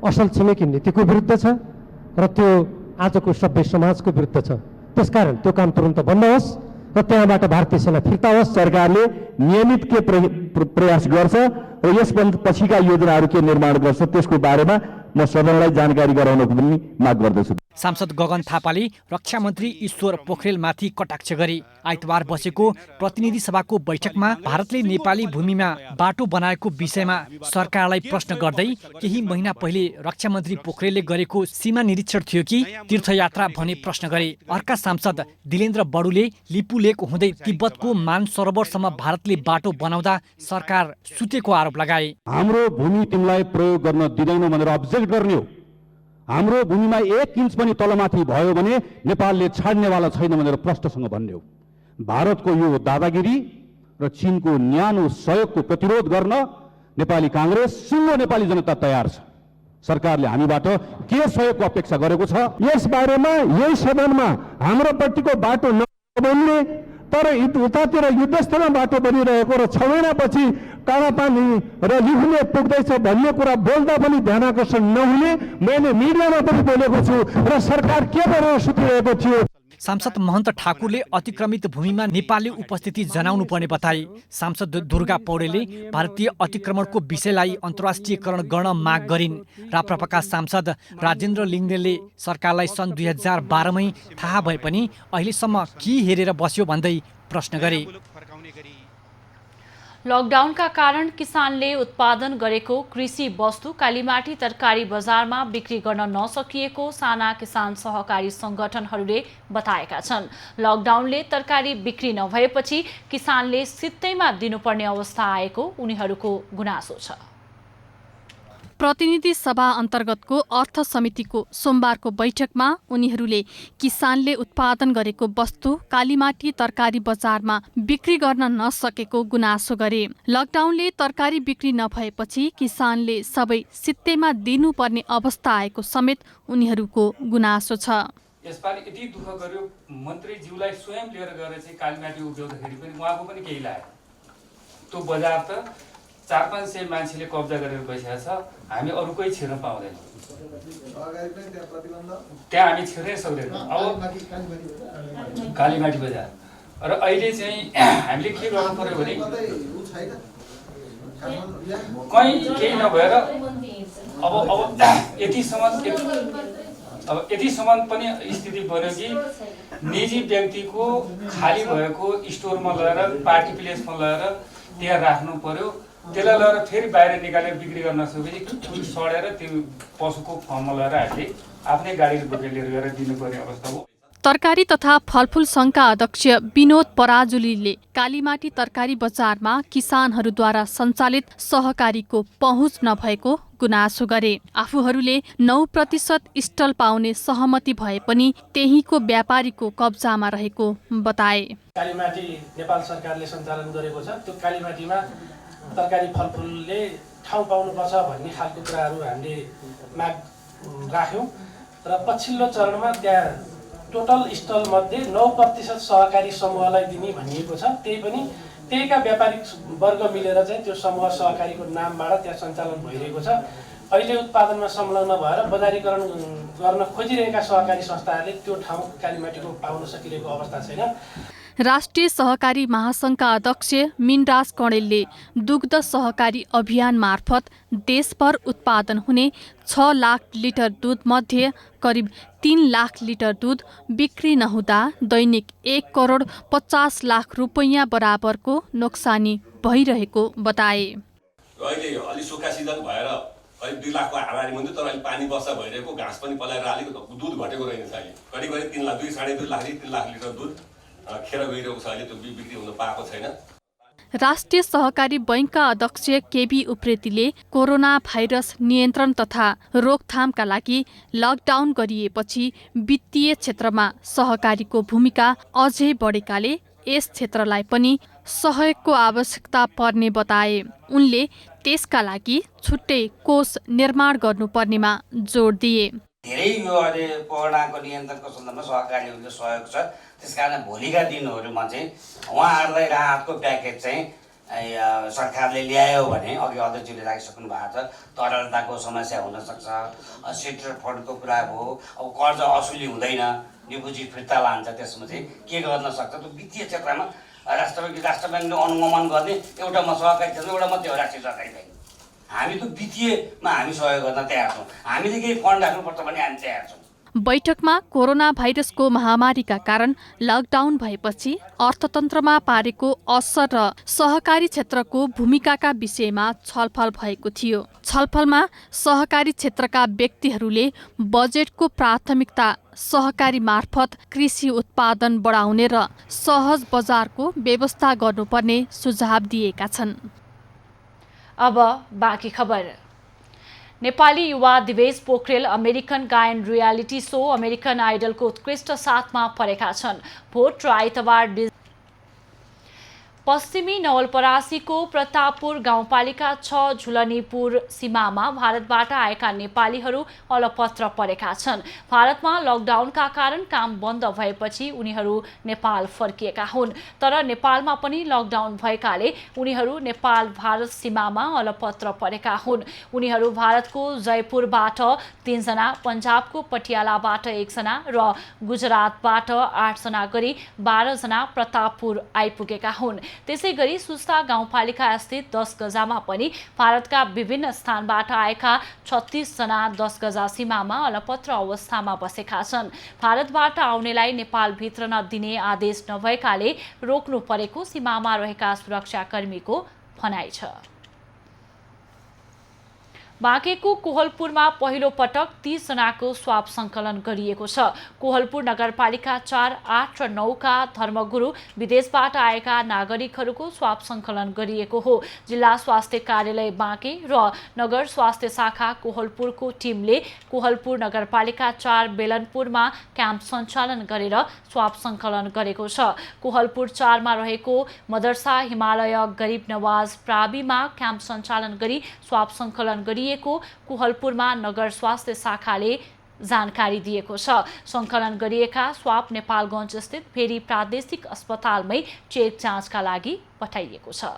असल छिमेकी नीतिको विरुद्ध छ र त्यो आजको सभ्य समाजको विरुद्ध छ। त्यसकारण त्यो काम तुरन्त बन्द होस् र त्यहाँबाट भारतीय सेना फिर्ता होस्। सरकारले नियमित के प्रयास गर्छ र यसभन्दा पछिका योजनाहरू के निर्माण गर्छ त्यसको बारेमा म सदनलाई जानकारी गराउनको पनि माग गर्दछु। सांसद गगन थापाले रक्षा मन्त्री ईश्वर पोखरेलमाथि कटाक्ष गरे। आइतबार बसेको प्रतिनिधि सभाको बैठकमा भारतले नेपाली भूमिमा बाटो बनाएको विषयमा सरकारलाई प्रश्न गर्दै केही महिना पहिले रक्षा मन्त्री पोखरेलले गरेको सीमा निरीक्षण थियो कि तीर्थयात्रा भने प्रश्न गरे। अर्का सांसद दिलेन्द्र बडुले लिपुलेक हुँदै तिब्बतको मानसरोवरसम्म भारतले बाटो बनाउँदा सरकार सुतेको आरोप लगाए। हाम्रो भूमि तिमीलाई प्रयोग गर्न दिँदैनौ भनेर अब्जेक्ट गर्ने हो। हाम्रो भूमिमा 1 इन्च पनि तलमाथि भयो भने नेपालले छाड्नेवाला छैन भनेर प्रष्टसँग भन्ने हो। भारतको यो दादागिरी र चीनको न्यानो सहयोगको प्रतिरोध गर्न नेपाली काङ्ग्रेस सिङ्गो नेपाली जनता तयार छ। सरकारले हामीबाट के सहयोगको अपेक्षा गरेको छ यस बारेमा यही सदनमा हाम्रोपट्टिको बाटो नबन्ने तर उतातिर युद्धस्थलमा बाटो बनिरहेको र 6 महिनापछि कालापानी र लिहुले पुग्दैछ भन्ने कुरा बोल्दा पनि ध्यानाकर्षण नहुने मैले मिडियामा पनि बोलेको छु र सरकार के गरेर सुतिरहेको थियो। सांसद महन्त ठाकुरले अतिक्रमित भूमिमा नेपाली उपस्थिति जनाउनु पर्ने बताए। सांसद दुर्गा पौडेलले भारतीय अतिक्रमणको विषयलाई अन्तर्राष्ट्रियकरण गर्न माग गरिन्। राप्रपाका सांसद राजेन्द्र लिङ्गदेनले सरकारलाई सन् 2012मै थाहा भए पनि अहिलेसम्म के हेरेर बस्यो भन्दै प्रश्न गरे। लकडाउनका कारण किसानले उत्पादन गरेको कृषि वस्तु कालीमाटी तरकारी बजारमा बिक्री गर्न नसकिएको साना किसान सहकारी संगठनहरूले बताएका छन्। लकडाउनले तरकारी बिक्री नभएपछि किसानले सित्तैमा दिनुपर्ने अवस्था आएको उनीहरूको गुनासो छ। प्रतिनिधि सभा अन्तर्गतको अर्थ समितिको सोमबारको बैठकमा उनीहरूले किसानले उत्पादन गरेको वस्तु कालीमाटी तरकारी बजारमा बिक्री गर्न नसकेको गुनासो गरे। लकडाउनले तरकारी बिक्री नभएपछि किसानले सबै सित्तैमा दिनुपर्ने अवस्था आएको समेत उनीहरूको गुनासो छ। यसपालि यति दुःख गर्यो मन्त्रीज्यूलाई स्वयं लिएर गएर चाहिँ कालीमाटी उभ्याउँदाखेरि पनि उहाँको पनि केही लाग्यो। त्यो बजार त 400-500 मान्छेले कब्जा गरेर बसेको छ। हामी अरू कोही छिर्न पाउँदैनौँ। त्यहाँ हामी छिर्नै सक्दैनौँ। अब कालीमाटी बजार र अहिले चाहिँ हामीले के गर्नु पर्यो भने कहीँ केही नभएर अब यतिसम्म पनि स्थिति बन्यो कि निजी व्यक्तिको खाली भएको स्टोरमा लगेर पार्टी प्लेसमा लगेर त्यहाँ राख्नु पर्यो। त्यसलाई लगेर फेरि बाहिर निकालेर बिक्री गर्न सकेपछि त्यो सडेर त्यो पशुको फर्ममा लगेर हामीले आफ्नै गाडीले बोकेर लिएर गएर दिनुपर्ने अवस्था हो। तरकारी तथा फलफुल संघका अध्यक्ष विनोद पराजुलीले कालीमाटी तरकारी बजारमा किसानहरूद्वारा सञ्चालित सहकारीको पहुँच नभएको गुनासो गरे। आफूहरूले 9% स्टल पाउने सहमति भए पनि त्यहीको व्यापारीको कब्जामा रहेको बताए। कालीमाटी नेपाल सरकारले सञ्चालन गरेको छ, त्यो कालीमाटीमा तरकारी फलफुलले ठाउँ पाउनुपर्छ भन्ने खालको कुराहरू हामीले माग राख्यौँ र पछिल्लो चरणमा त्यहाँ टोटल स्टल मध्ये 9% सहकारी समूहलाई दिने भनिएको छ। त्यही पनि त्यहीका व्यापारिक वर्ग मिलेर चाहिँ त्यो समूह सहकारीको नामबाट त्यहाँ सञ्चालन भइरहेको छ। अहिले उत्पादनमा संलग्न भएर बजारीकरण गर्न खोजिरहेका सहकारी संस्थाहरूले त्यो ठाउँ कालीमाटीको पाउन सकिरहेको अवस्था छैन। राष्ट्रिय सहकारी महासंघका अध्यक्ष मिनराज कणेलले दुग्ध सहकारी अभियान मार्फत देशभर उत्पादन हुने 6 लाख लिटर दूध मध्ये करिब 3 लाख लिटर दूध बिक्री नहुँदा दैनिक 1,50 लाख रुपैयाँ बराबरको नोक्सानी भइरहेको बताए। अहिले अलि सुक्खा सिजन भएर करिब 2 लाखको हाराहारी हुन्थ्यो, तर अहिले पानी वर्षा भइरहेको घाँस पनि पलाएर अलिक दुध घटेको रहेछ। अहिले करिब 3 लाख 2.5 लाख 3 लाख लिटर दूध खेर गइरहेको छ। अहिले त्यो बिक्री हुन पाएको छैन। राष्ट्रिय सहकारी बैंकका अध्यक्ष केबी उप्रेतीले कोरोना भाइरस नियन्त्रण तथा रोकथामका लागि लकडाउन गरिएपछि वित्तीय क्षेत्रमा सहकारीको भूमिका अझै बढेकाले यस क्षेत्रलाई पनि सहयोगको आवश्यकता पर्ने बताए। उनले त्यसका लागि छुट्टै कोष निर्माण गर्नुपर्नेमा जोड दिए। धेरै यो अहिले कोरोनाको नियन्त्रणको सन्दर्भमा सहकारीहरूले सहयोग छ। त्यसकारण भोलिका दिनहरूमा चाहिँ उहाँहरूलाई राहतको प्याकेज चाहिँ सरकारले ल्यायो भने, अघि अध्यक्षले राखिसक्नु भएको छ, तरलताको समस्या हुनसक्छ, सेक्टर फन्डको कुरा भयो, अब कर्ज असुली हुँदैन, डिपोजिट फिर्ता लान्छ, त्यसमा चाहिँ के गर्न सक्छ। त्यो वित्तीय क्षेत्रमा राष्ट्र ब्याङ्कले अनुगमन गर्ने एउटामा सहकारी क्षेत्र एउटा मात्रै हो, राष्ट्रिय सहकारी ब्याङ्क। हामी त वित्तीयमा हामी सहयोग गर्न तयार छौँ। हामीले केही फन्ड राख्नुपर्छ भने हामी तयार छौँ। बैठकमा कोरोना भाइरसको महामारीका कारण लकडाउन भएपछि अर्थतन्त्रमा पारेको असर र सहकारी क्षेत्रको भूमिकाका विषयमा छलफल भएको थियो। छलफलमा सहकारी क्षेत्रका व्यक्तिहरूले बजेटको प्राथमिकता सहकारी मार्फत कृषि उत्पादन बढाउने र सहज बजारको व्यवस्था गर्नुपर्ने सुझाव दिएका छन्। अब बाँकी खबर। नेपाली युवा दिवेश पोखरेल अमेरिकन गायन रियालिटी सो अमेरिकन आइडलको उत्कृष्ट साथमा परेका छन्। भोट र आइतबार पश्चिमी नवलपरासीको प्रतापपुर गाउँपालिका 6 झुलनीपुर सीमामा भारतबाट आएका नेपालीहरू अलपत्र परेका छन्। भारतमा लकडाउनका कारण काम बन्द भएपछि उनीहरू नेपाल फर्किएका हुन्। तर नेपालमा पनि लकडाउन भएकाले उनीहरू नेपाल भारत सीमामा अलपत्र परेका हुन्। उनीहरू भारतको जयपुरबाट 3 जना, पन्जाबको पटियालाबाट 1 जना र गुजरातबाट 8 जना गरी 12 जना प्रतापपुर आइपुगेका हुन्। त्यसैगरी सुस्ता गाउँपालिका स्थित 10 गजामा पनि भारतका विभिन्न स्थानबाट आएका 36 जना 10 गजा सीमामा अलपत्र अवस्थामा बसेका छन्। भारतबाट आउनेलाई नेपालभित्र नदिने आदेश नभएकाले रोक्नु परेको सीमामा रहेका सुरक्षाकर्मीको भनाइ छ। बाँकेको कोहलपुरमा पहिलो पटक 30 जनाको स्वाब सङ्कलन गरिएको छ। कोहलपुर नगरपालिका 4, 8 र 9 का धर्मगुरु विदेशबाट आएका नागरिकहरूको स्वाब सङ्कलन गरिएको हो। जिल्ला स्वास्थ्य कार्यालय बाँके र नगर स्वास्थ्य शाखा कोहलपुरको टिमले कोहलपुर नगरपालिका 4 बेलनपुरमा क्याम्प सञ्चालन गरेर स्वाब सङ्कलन गरेको छ। कोहलपुर 4 मा रहेको मदरसा हिमालय गरिब नवाज प्राविमा क्याम्प सञ्चालन गरी स्वाब सङ्कलन कोहलपुरमा नगर स्वास्थ्य शाखाले जानकारी दिएको छ। सङ्कलन गरिएका स्वाब नेपालगञ्ज स्थित फेरि प्रादेशिक अस्पतालमै चेक जाँचका लागि पठाइएको छ।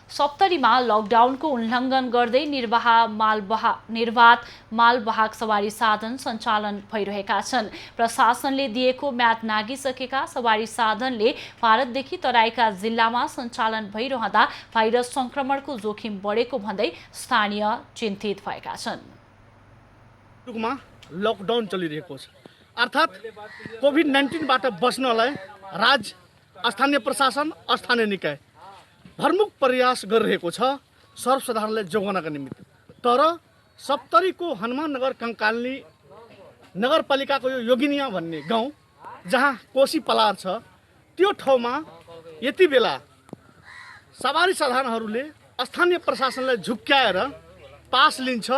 सप्तरीमा लकडाउनको उल्लङ्घन गर्दै निर्वात मालवाहक सवारी साधन सञ्चालन भइरहेका छन्। प्रशासनले दिएको म्याद नागिसकेका सवारी साधनले भारतदेखि तराईका जिल्लामा सञ्चालन भइरहँदा भाइरस संक्रमणको जोखिम बढेको भन्दै स्थानीय चिन्तित भएका छन्। लकडाउन चलिरहेको छ, अर्थात् कोभिड-19बाट बच्नलाई राज्य, स्थानीय प्रशासन, स्थानीय निकाय भरमुख प्रयास गरिरहेको छ सर्वसाधारणलाई जोगाउनका निमित्त। तर सप्तरीको हनुमाननगर कङ्कालनी नगरपालिकाको यो योगिनिया भन्ने गाउँ जहाँ कोशी पलार छ, त्यो ठाउँमा यति बेला सवारी साधनहरूले स्थानीय प्रशासनलाई झुक्क्याएर पास लिन्छ।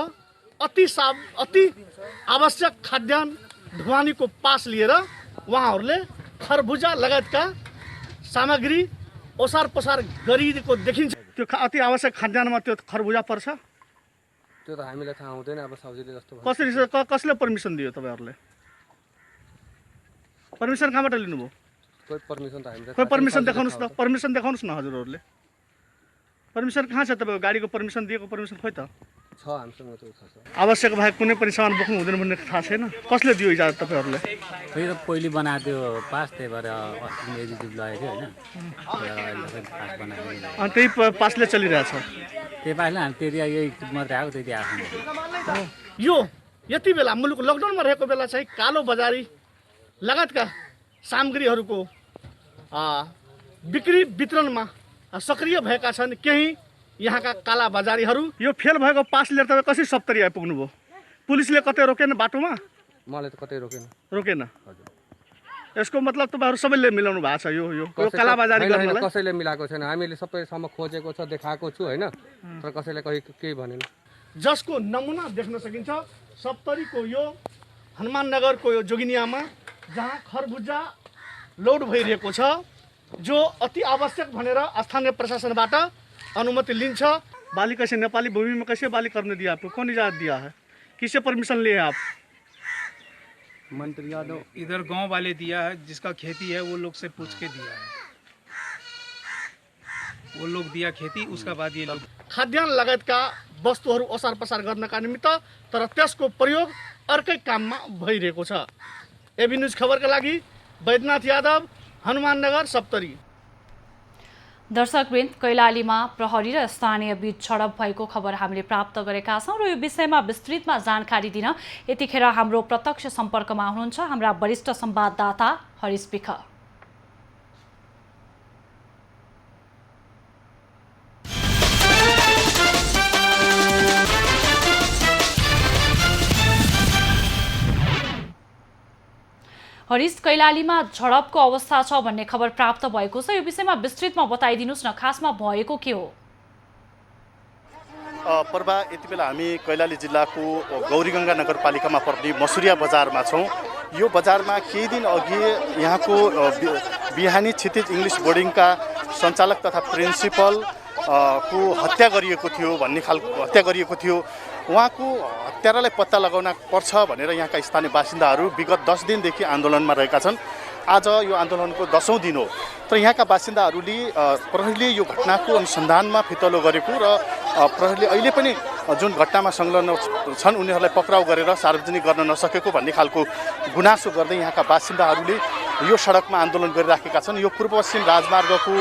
अति आवश्यक खाद्यान्न ढुवानीको पास लिएर उहाँहरूले खरबुजा लगायतका सामग्री ओसार पसार गरिएको देखिन्छ। त्यो अति आवश्यक खाद्यान्नमा त्यो खरबुजा पर्छ? त्यो त हामीलाई थाहा हुँदैन। अब सब्जीले जस्तो कसले पर्मिसन दियो तपाईँहरूले? पर्मिसन कहाँबाट लिनुभयो? कोही पर्मिसन त हामीलाई कोही पर्मिसन देखाउनुहोस् न, पर्मिसन देखाउनुहोस् न हजुरहरूले। पर्मिसन कहाँ छ तपाईँको? गाडीको पर्मिसन दिएको पर्मिसन खोइ त छ हामीसँग, त्यो छ। आवश्यक भए कुनै पनि सामान बोक्नु हुँदैन भन्ने थाहा छैन? कसले दियो इजाजत तपाईँहरूले? खै त पहिले बनाएको पास, त्यही भएर अस्ति एजिटिभ लगेको थियो होइन, अनि त्यही पासले चलिरहेछ। त्यही पासले हामी त्यति यही मात्रै आएको, त्यति आएको। यो यति बेला मुलुक लकडाउनमा रहेको बेला चाहिँ कालो बजारी लगायतका सामग्रीहरूको बिक्री वितरणमा सक्रिय भएका छन् केही यहाँका काला बजारीहरू। यो फेल भएको पास लिएर तपाईँ कसरी सप्तरी आइपुग्नु भयो? पुलिसले कतै रोकेन बाटोमा? मलाई त कतै रोकेन। यसको मतलब तपाईँहरू सबैले मिलाउनु भएको छ यो काला बजारी गर्नलाई? कसैले मिलाएको छैन, हामीले सबैसम्म खोजेको छ, देखाएको छु होइन, तर कसैले केही भनेन। जसको नमुना देख्न सकिन्छ सप्तरीको यो हनुमाननगरको यो जोगिनियामा, जहाँ खरबुजा लोड भइरहेको छ, जो अति आवश्यक भनेर स्थानीय प्रशासनबाट अनुमति लिन्छ। बाली कैसे नेपाली भूमि में कैसे बाली करने दिया आपको? कौन इजाजत दिया है? किससे परमिशन लिए आप? मंत्री यादव इधर गांव वाले दिया है, जिसका खेती है वो लोग से पूछ के दिया है, वो लोग दिया खेती, उसका बाद ये लोग खाद्यान्न लगायतका वस्तुहरू ओसार पसार गर्नका निमित्त, तर त्यसको प्रयोग अर्कै काममा भइरहेको छ। एबी न्यूज खबरका लागि बैद्यनाथ यादव, हनुमाननगर, सप्तरी। दर्शकवृन्द, कैलालीमा प्रहरी र स्थानीय बीच झडप भएको खबर हामीले प्राप्त गरेका छौँ र यो विषयमा विस्तृतमा जानकारी दिन यतिखेर हाम्रो प्रत्यक्ष सम्पर्कमा हुनुहुन्छ हाम्रा वरिष्ठ संवाददाता हरिश विख। हरिश, कैलालीमा झडपको अवस्था छ भन्ने खबर प्राप्त भएको छ, यो विषयमा विस्तृतमा बताइदिनुस् न, खासमा भएको के हो? पर्वा यति बेला हामी कैलाली जिल्लाको गौरीगङ्गा नगरपालिकामा पर्ने मसुरिया बजारमा छौँ। यो बजारमा केही दिन अघि यहाँको बिहानी क्षितिज इङ्ग्लिस बोर्डिङका सञ्चालक तथा प्रिन्सिपल को हत्या गरिएको थियो भन्ने खालको हत्या गरिएको थियो। उहाँको हत्यारालाई पत्ता लगाउन पर्छ भनेर यहाँका स्थानीय बासिन्दाहरू विगत 10 दिनदेखि आन्दोलनमा रहेका छन्। आज यो आन्दोलनको 10औं दिन हो। तर यहाँका बासिन्दाहरूले प्रहरीले यो घटनाको अनुसन्धानमा फितलो गरेको र प्रहरीले अहिले पनि जुन घटनामा संलग्न छन् उनीहरूलाई पक्राउ गरेर सार्वजनिक गर्न नसकेको भन्ने खालको गुनासो गर्दै यहाँका बासिन्दाहरूले यो सडकमा आन्दोलन गरिराखेका छन्। यो पूर्व पश्चिम राजमार्गको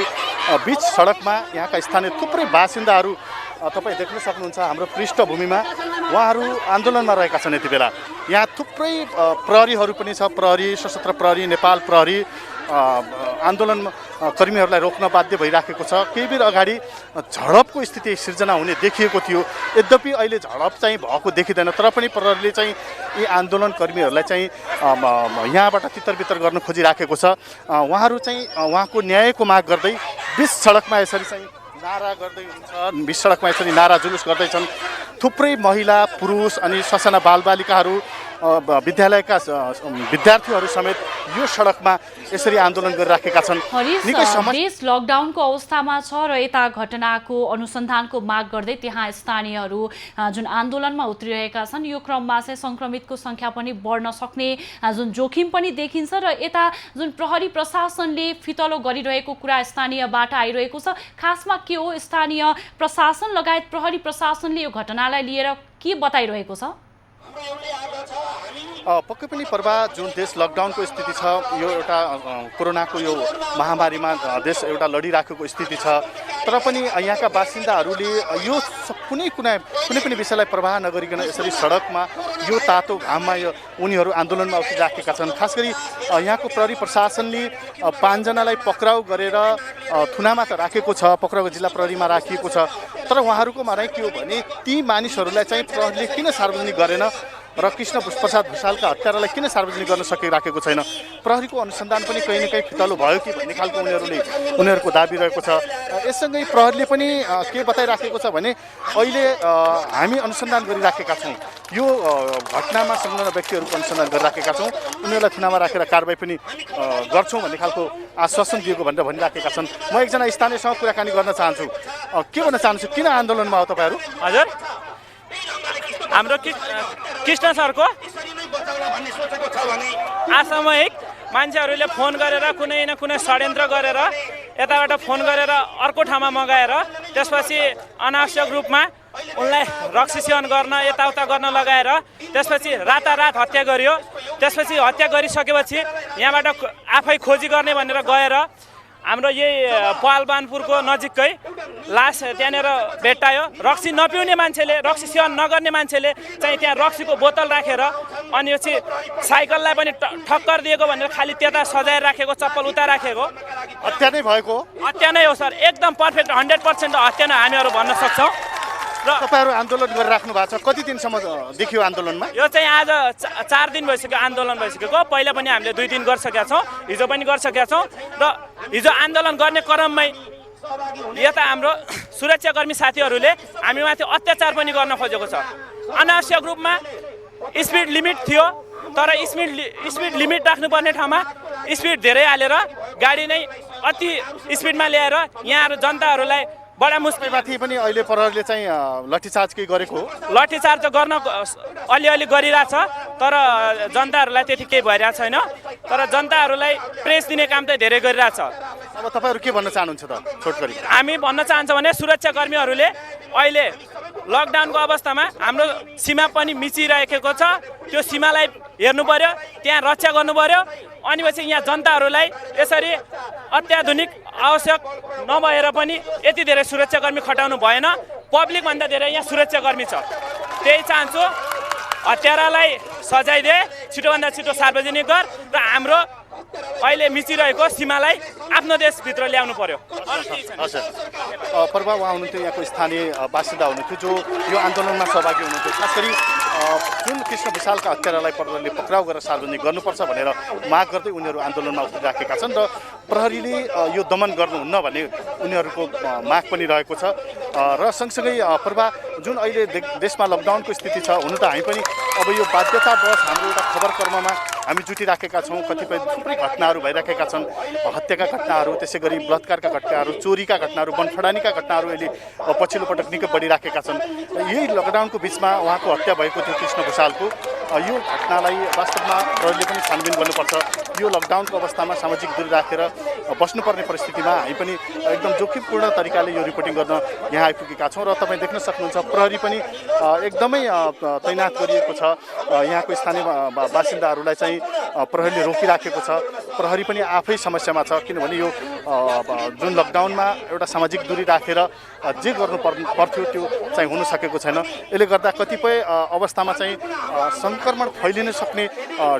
बीच सडकमा यहाँका स्थानीय थुप्रै बासिन्दाहरू तपाईँ देख्न सक्नुहुन्छ। हाम्रो पृष्ठभूमिमा उहाँहरू आन्दोलनमा रहेका छन्। यति बेला यहाँ थुप्रै प्रहरीहरू पनि छ। प्रहरी, सशस्त्र प्रहरी, नेपाल प्रहरी आन्दोलन कर्मीहरूलाई रोक्न बाध्य भइराखेको छ। केही बेर अगाडि झडपको स्थिति सिर्जना हुने देखिएको थियो। यद्यपि अहिले झडप चाहिँ भएको देखिँदैन, तर पनि प्रहरीले चाहिँ यी आन्दोलन कर्मीहरूलाई चाहिँ यहाँबाट तितरबितर गर्न खोजिराखेको छ। उहाँहरू चाहिँ उहाँको न्यायको माग गर्दै बीच सडकमा यसरी चाहिँ नारा गर्दै हुन्छ। बीच सडकमा यसरी नारा जुलुस गर्दैछन्। थुप्रै महिला, पुरुष अनि ससाना बालबालिकाहरू विद्यालयका विद्यार्थीहरू समेत यो सडकमा यसरी आन्दोलन गरिराखेका छन्। देश लकडाउनको अवस्थामा छ र यता घटनाको अनुसन्धानको माग गर्दै त्यहाँ स्थानीयहरू जुन आन्दोलनमा उत्रिरहेका छन्, यो क्रममा चाहिँ संक्रमितको संख्या पनि बढ्न सक्ने जुन जोखिम पनि देखिन्छ र यता जुन प्रहरी प्रशासनले फितलो गरिरहेको कुरा स्थानीयबाट आइरहेको छ। खासमा के हो, स्थानीय प्रशासन लगायत प्रहरी प्रशासनले यो घटनालाई लिएर के बताइरहेको छ? पक्कै पनि पर्वा जुन देश लकडाउनको स्थिति छ, यो एउटा कोरोनाको यो महामारीमा देश एउटा लडिराखेको स्थिति छ, तर पनि यहाँका बासिन्दाहरूले यो कुनै पनि विषयलाई प्रवाह नगरिकन यसरी सडकमा यो तातो घाममा यो उनीहरू आन्दोलनमा उत्रिराखेका छन्। खास गरी यहाँको प्रहरी प्रशासनले 5 जनालाई पक्राउ गरेर थुनामा त राखेको छ, पक्राउ जिल्ला प्रहरीमा राखिएको छ, तर उहाँहरूको भनाइ के हो भने ती मानिसहरूलाई चाहिँ प्रहरीले किन सार्वजनिक गरेन र कृष्ण प्रसाद भुषालका हत्यारालाई किन सार्वजनिक गर्न सकिराखेको छैन। प्रहरीको अनुसन्धान पनि कहीँ न कहीँ फितलो भयो कि भन्ने खालको उनीहरूको दाबी रहेको छ। यससँगै प्रहरीले पनि के बताइराखेको छ भने अहिले हामी अनुसन्धान गरिराखेका छौँ, यो घटनामा संलग्न व्यक्तिहरूको अनुसन्धान गरिराखेका छौँ, उनीहरूलाई थुनामा राखेर कारबाही पनि गर्छौँ भन्ने खालको आश्वासन दिएको भनेर भनिराखेका छन्। म एकजना स्थानीयसँग कुराकानी गर्न चाहन्छु। के भन्न चाहन्छु, किन आन्दोलनमा हो तपाईँहरू? हजुर, हाम्रो कृष्ण सरको असामयिक मान्छेहरूले फोन गरेर कुनै न कुनै षड्यन्त्र गरेर यताबाट फोन गरेर अर्को ठाउँमा मगाएर त्यसपछि अनावश्यक रूपमा उनलाई रक्सी सेवन गर्न यताउता गर्न लगाएर त्यसपछि रातारात हत्या गरियो। त्यसपछि हत्या गरिसकेपछि यहाँबाट आफै खोजी गर्ने भनेर गएर हाम्रो यही पालबानपुरको नजिकै लास त्यहाँनिर भेट्टायो। रक्सी नपिउने मान्छेले, रक्सी सेवन नगर्ने मान्छेले चाहिँ त्यहाँ रक्सीको बोतल राखेर अनि यो चाहिँ साइकललाई पनि ठक्कर दिएको भनेर खालि त्यता सजाएर राखेको, चप्पल उता राखेको। हत्या नै भएको? हत्या नै हो सर, एकदम पर्फेक्ट 100% हत्या नै हामीहरू भन्न सक्छौँ। र तपाईँहरू आन्दोलन गरिराख्नु भएको छ, कति दिनसम्म देखियो आन्दोलनमा? यो चाहिँ आज 4 दिन भइसक्यो आन्दोलन भइसकेको। पहिला पनि हामीले 2 दिन गरिसकेका छौँ, हिजो पनि गरिसकेका छौँ र हिजो आन्दोलन गर्ने क्रममै यता हाम्रो सुरक्षाकर्मी साथीहरूले हामीमाथि अत्याचार पनि गर्न खोजेको छ। अनावश्यक रूपमा स्पिड लिमिट थियो, तर स्पिड लिमिट राख्नुपर्ने ठाउँमा स्पिड धेरै हालेर गाडी नै अति स्पिडमा ल्याएर यहाँ जनताहरूलाई बडा मुस्किलमाथि पनि अहिले प्रहरीले चाहिँ लाठीचार्ज के गरेको हो? लाठीचार्ज गर्न अलिअलि गरिरहेछ, तर जनताहरूलाई त्यति केही भइरहेको छैन, तर जनताहरूलाई प्रेस दिने काम चाहिँ धेरै गरिरहेछ। अब तपाईँहरू के भन्न चाहनुहुन्छ त छोटकरी? हामी भन्न चाहन्छौँ भने सुरक्षाकर्मीहरूले अहिले लकडाउनको अवस्थामा हाम्रो सीमा पनि मिचिरहेको छ, त्यो सीमालाई हेर्नु पर्यो, त्यहाँ रक्षा गर्नु पर्यो। अनि पछि यहाँ जनताहरूलाई यसरी अत्याधुनिक आवश्यक नभएर पनि यति धेरै सुरक्षाकर्मी खटाउनु भएन। पब्लिकभन्दा धेरै यहाँ सुरक्षाकर्मी छ, त्यही चाहन्छु। हत्यारालाई सजाय दे, छिटोभन्दा छिटो सार्वजनिक गर र हाम्रो अहिले मिचिरहेको सीमालाई आफ्नो देशभित्र ल्याउनु पर्यो। पर्व उहाँ हुनुहुन्थ्यो, यहाँको स्थानीय बासिन्दा हुनुहुन्थ्यो जो यो आन्दोलनमा सहभागी हुनुहुन्थ्यो। खास गरी जुन कृष्ण विशालका हत्यारालाई प्रहरीले पक्राउ गरेर सार्वजनिक गर्नुपर्छ भनेर माग गर्दै उनीहरू आन्दोलनमा उत्रिराखेका छन् र प्रहरीले यो दमन गर्नुहुन्न भन्ने उनीहरूको माग पनि रहेको छ। र सँगसँगै पर्व जुन अहिले देशमा लकडाउनको स्थिति छ, हुन त हामी पनि अब यो बाध्यतावश हाम्रो एउटा खबर कर्ममा हामी जुटिराखेका छौँ। कतिपय थुप्रै घटनाहरू भइराखेका छन्, हत्याका घटनाहरू, त्यसै गरी बलात्कारका घटनाहरू, चोरीका घटनाहरू, वनफडानीका घटनाहरू अहिले पछिल्लो पटक निकै बढिराखेका छन्। यही लकडाउनको बिचमा उहाँको हत्या भएको थियो कृष्ण भुषालको। यो घटनालाई वास्तवमा प्रहरीले पनि छानबिन गर्नुपर्छ। यो लकडाउनको अवस्थामा सामाजिक दूरी राखेर बस्नुपर्ने परिस्थितिमा हामी पनि एकदम जोखिमपूर्ण तरिकाले यो रिपोर्टिङ गर्न यहाँ आइपुगेका छौँ। र तपाईँ देख्न सक्नुहुन्छ प्रहरी पनि एकदमै तैनात गरिएको छ। यहाँको स्थानीय बासिन्दाहरूलाई चाहिँ प्रहरीले रोकिराखेको छ। प्रहरी पनि आफै समस्यामा छ, किनभने यो जुन लकडाउनमा एउटा सामाजिक दूरी राखेर जे गर्नु पर्थ्यो त्यो चाहिँ हुन सकेको छैन। यसले गर्दा कतिपय अवस्थामा चाहिँ सङ्क्रमण फैलिन सक्ने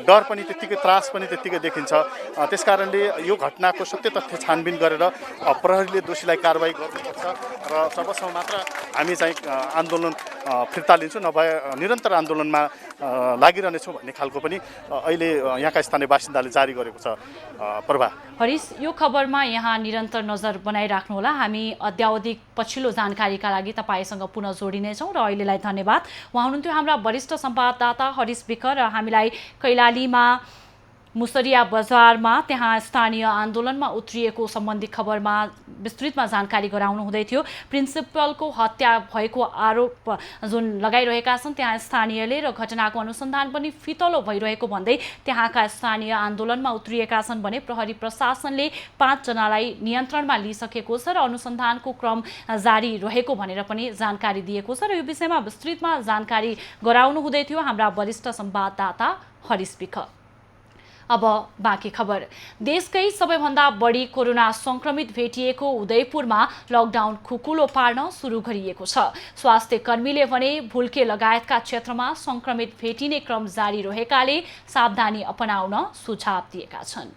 डर पनि त्यत्तिकै, त्रास पनि त्यत्तिकै देखिन्छ। त्यसकारणले यो घटनाको सत्य तथ्य छानबिन गरेर प्रहरीले दोषीलाई कारबाही गर्नुपर्छ र तबसम्म मात्र हामी चाहिँ आन्दोलन फिर्ता लिन्छौँ, नभए निरन्तर आन्दोलनमा लागिरहनेछौँ भन्ने खालको पनि अहिले यहाँका स्थानीय बासिन्दाले जारी गरेको छ। प्रभा हरिश, यो खबरमा यहाँ निरन्तर नजर बनाइराख्नुहोला। हामी अद्यावधिक पछिल्लो जानकारीका लागि तपाईँसँग पुनः जोडिनेछौँ र अहिलेलाई धन्यवाद। उहाँ हुनुहुन्थ्यो हाम्रा वरिष्ठ संवाददाता हरिश विक र हामीलाई कैलालीमा मुसरिया बजारमा त्यहाँ स्थानीय आन्दोलनमा उत्रिएको सम्बन्धी खबरमा विस्तृतमा जानकारी गराउनु हुँदै थियो। प्रिन्सिपलको हत्या भएको आरोप जुन लगाइरहेका छन् त्यहाँ स्थानीयले र घटनाको अनुसन्धान पनि फितलो भइरहेको भन्दै त्यहाँका स्थानीय आन्दोलनमा उत्रिएका छन् भने प्रहरी प्रशासनले 5 जनालाई नियन्त्रणमा लिइसकेको छ र अनुसन्धानको क्रम जारी रहेको भनेर पनि जानकारी दिएको छ र यो विषयमा विस्तृतमा जानकारी गराउनु हुँदै थियो हाम्रा वरिष्ठ संवाददाता हरिश विक। अब बाँकी खबर। देशकै सबैभन्दा बढी कोरोना संक्रमित भेटिएको उदयपुरमा लकडाउन खुकुलो पार्न सुरु गरिएको छ। स्वास्थ्य कर्मीले भने भुल्के लगायतका क्षेत्रमा संक्रमित भेटिने क्रम जारी रहेकाले सावधानी अपनाउन सुझाव दिएका छन्।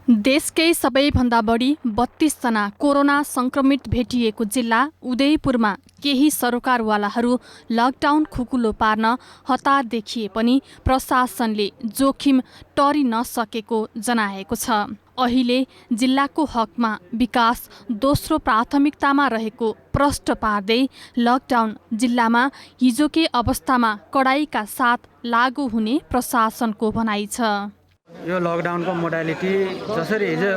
देशकै सबैभन्दा बढी 32 जना कोरोना संक्रमित भेटिएको जिल्ला उदयपुरमा केही सरोकारवालाहरू लकडाउन खुकुलो पार्न हतार देखिए पनि प्रशासनले जोखिम टरी नसकेको जनाएको छ। अहिले जिल्लाको हकमा विकास दोस्रो प्राथमिकतामा रहेको प्रष्ट पार्दै लकडाउन जिल्लामा हिजोकै अवस्थामा कडाइका साथ लागू हुने प्रशासनको भनाइ छ। यो लकडाउनको मोडालिटी जसरी हिजो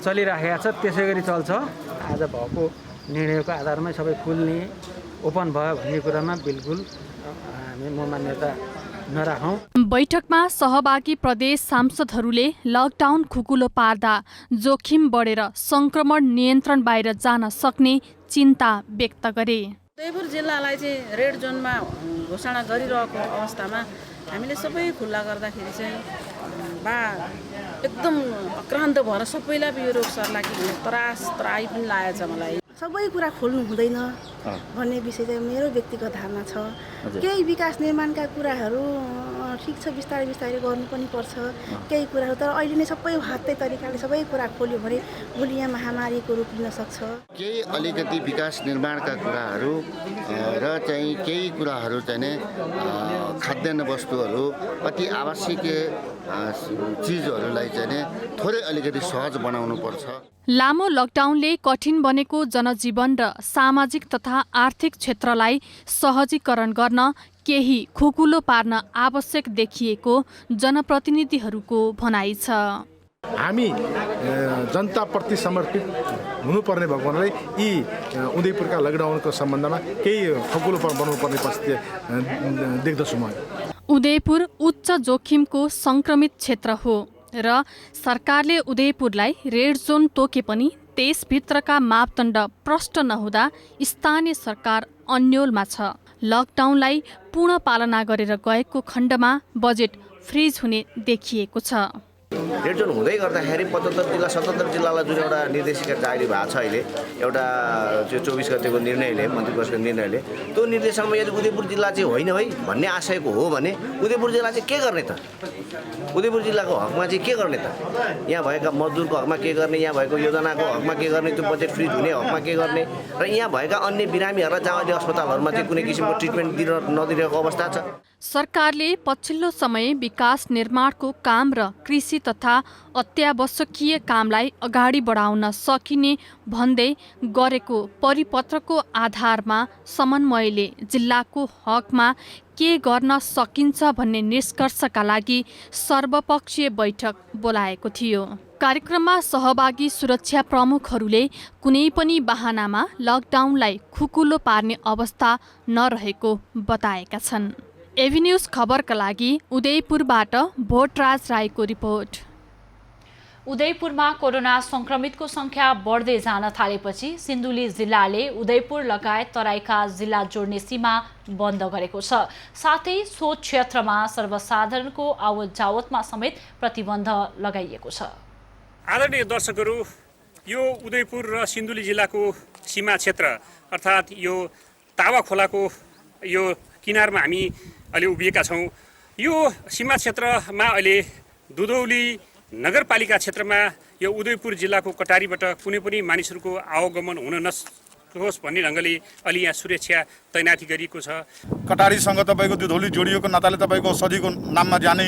चलिराखेको छ त्यसै गरी चल्छ। आज भएको निर्णयको आधारमै सबै खुल्ने ओपन भयो भन्ने कुरामा बिल्कुल हामी मान्यता नराखौँ। बैठकमा सहभागी प्रदेश सांसदहरूले लकडाउन खुकुलो पार्दा जोखिम बढेर संक्रमण नियन्त्रण बाहिर जान सक्ने चिन्ता व्यक्त गरे। उदयपुर जिल्लालाई चाहिँ रेड जोनमा घोषणा गरिरहेको अवस्थामा हामीले सबै खुल्ला गर्दाखेरि चाहिँ एकदम आक्रान्त भएर सबैलाई यो रोग सर्ला कि भन्ने त्राही पनि लागेको छ मलाई। सबै कुरा खोल्नु हुँदैन भन्ने विषय चाहिँ मेरो व्यक्तिगत धारणा छ। केही विकास निर्माणका कुराहरू ठिक छ बिस्तारै बिस्तारै गर्नु पनि पर्छ केही कुराहरू, तर अहिले नै सबै हात्तै तरिकाले सबै कुरा खोल्यो भने भोलि यहाँ महामारीको रूप लिन सक्छ। केही अलिकति विकास निर्माणका कुराहरू र चाहिँ केही कुराहरू चाहिँ खाद्यान्न वस्तुहरू अति आवश्यक चिजहरूलाई चाहिँ थोरै अलिकति सहज बनाउनु पर्छ। लामो लकडाउनले कठिन बनेको जनजीवन र सामाजिक तथा आर्थिक क्षेत्रलाई सहजीकरण गर्न केही खुकुलो पार्न आवश्यक देखिएको जनप्रतिनिधिहरूको भनाइ छ। हामी जनताप्रति समर्पित हुनुपर्ने भएको हुनाले यी उदयपुरका लकडाउनको सम्बन्धमा केही खुकुलो बनाउनुपर्ने परिस्थिति देख्दछु म। उदयपुर उच्च जोखिमको संक्रमित क्षेत्र हो र सरकारले उदयपुरलाई रेड जोन तोके पनि त्यसभित्रका मापदण्ड प्रष्ट नहुँदा स्थानीय सरकार अन्योलमा छ। लकडाउनलाई पूर्ण पालना गरेर गएको खण्डमा बजेट फ्रिज हुने देखिएको छ। रेड जोन हुँदै गर्दाखेरि 75 जिल्ला 77 जिल्लालाई जुन एउटा निर्देशिका जारी भएको छ अहिले एउटा त्यो 24 गतेको निर्णयले मन्त्री परिषदको निर्णयले त्यो निर्देशकमा यदि उदयपुर जिल्ला चाहिँ होइन है भन्ने आशयको हो भने उदयपुर जिल्ला चाहिँ के गर्ने त? उदयपुर जिल्लाको हकमा चाहिँ के गर्ने त? यहाँ भएका मजदुरको हकमा के गर्ने, यहाँ भएको योजनाको हकमा के गर्ने, त्यो बजेट फ्रिज हुने हकमा के गर्ने र यहाँ भएका अन्य बिरामीहरूलाई जहाँ अहिले अस्पतालहरूमा चाहिँ कुनै किसिमको ट्रिटमेन्ट नदिरहेको अवस्था छ। सरकारले पछिल्लो समय विकास निर्माणको काम र कृषि तथा अत्यावश्यकीय कामलाई अगाडि बढाउन सकिने भन्दै गरेको परिपत्रको आधारमा समन्वयले जिल्लाको हकमा के गर्न सकिन्छ भन्ने निष्कर्षका लागि सर्वपक्षीय बैठक बोलाएको थियो। कार्यक्रममा सहभागी सुरक्षा प्रमुखहरूले कुनै पनि बहानामा लकडाउनलाई खुकुलो पार्ने अवस्था नरहेको बताएका छन्। एभिन्यूज खबरका लागि उदयपुरबाट भोटराज राईको रिपोर्ट। उदयपुरमा कोरोना संक्रमितको संख्या बढ्दै जान थालेपछि सिन्धुली जिल्लाले उदयपुर लगायत तराईका जिल्ला जोड्ने सीमा बन्द गरेको छ। साथै सो क्षेत्रमा सर्वसाधारणको आवत जावतमा समेत प्रतिबन्ध लगाइएको छ। आदरणीय दर्शकहरू, यो उदयपुर र सिन्धुली जिल्लाको सीमा क्षेत्र अर्थात् यो तावा खोलाको यो किनारमा हामी अहिले उभिएका छौँ। यो सीमा क्षेत्रमा अहिले दुधौली नगरपालिका क्षेत्रमा यो उदयपुर जिल्लाको कटारीबाट कुनै पनि मानिसहरूको आवागमन हुन नसकोस् भन्ने ढङ्गले अलि यहाँ सुरक्षा तैनाथी गरिएको छ। कटारीसँग तपाईँको दुधौली जोडिएको नाताले तपाईँको सधैँको नाममा जाने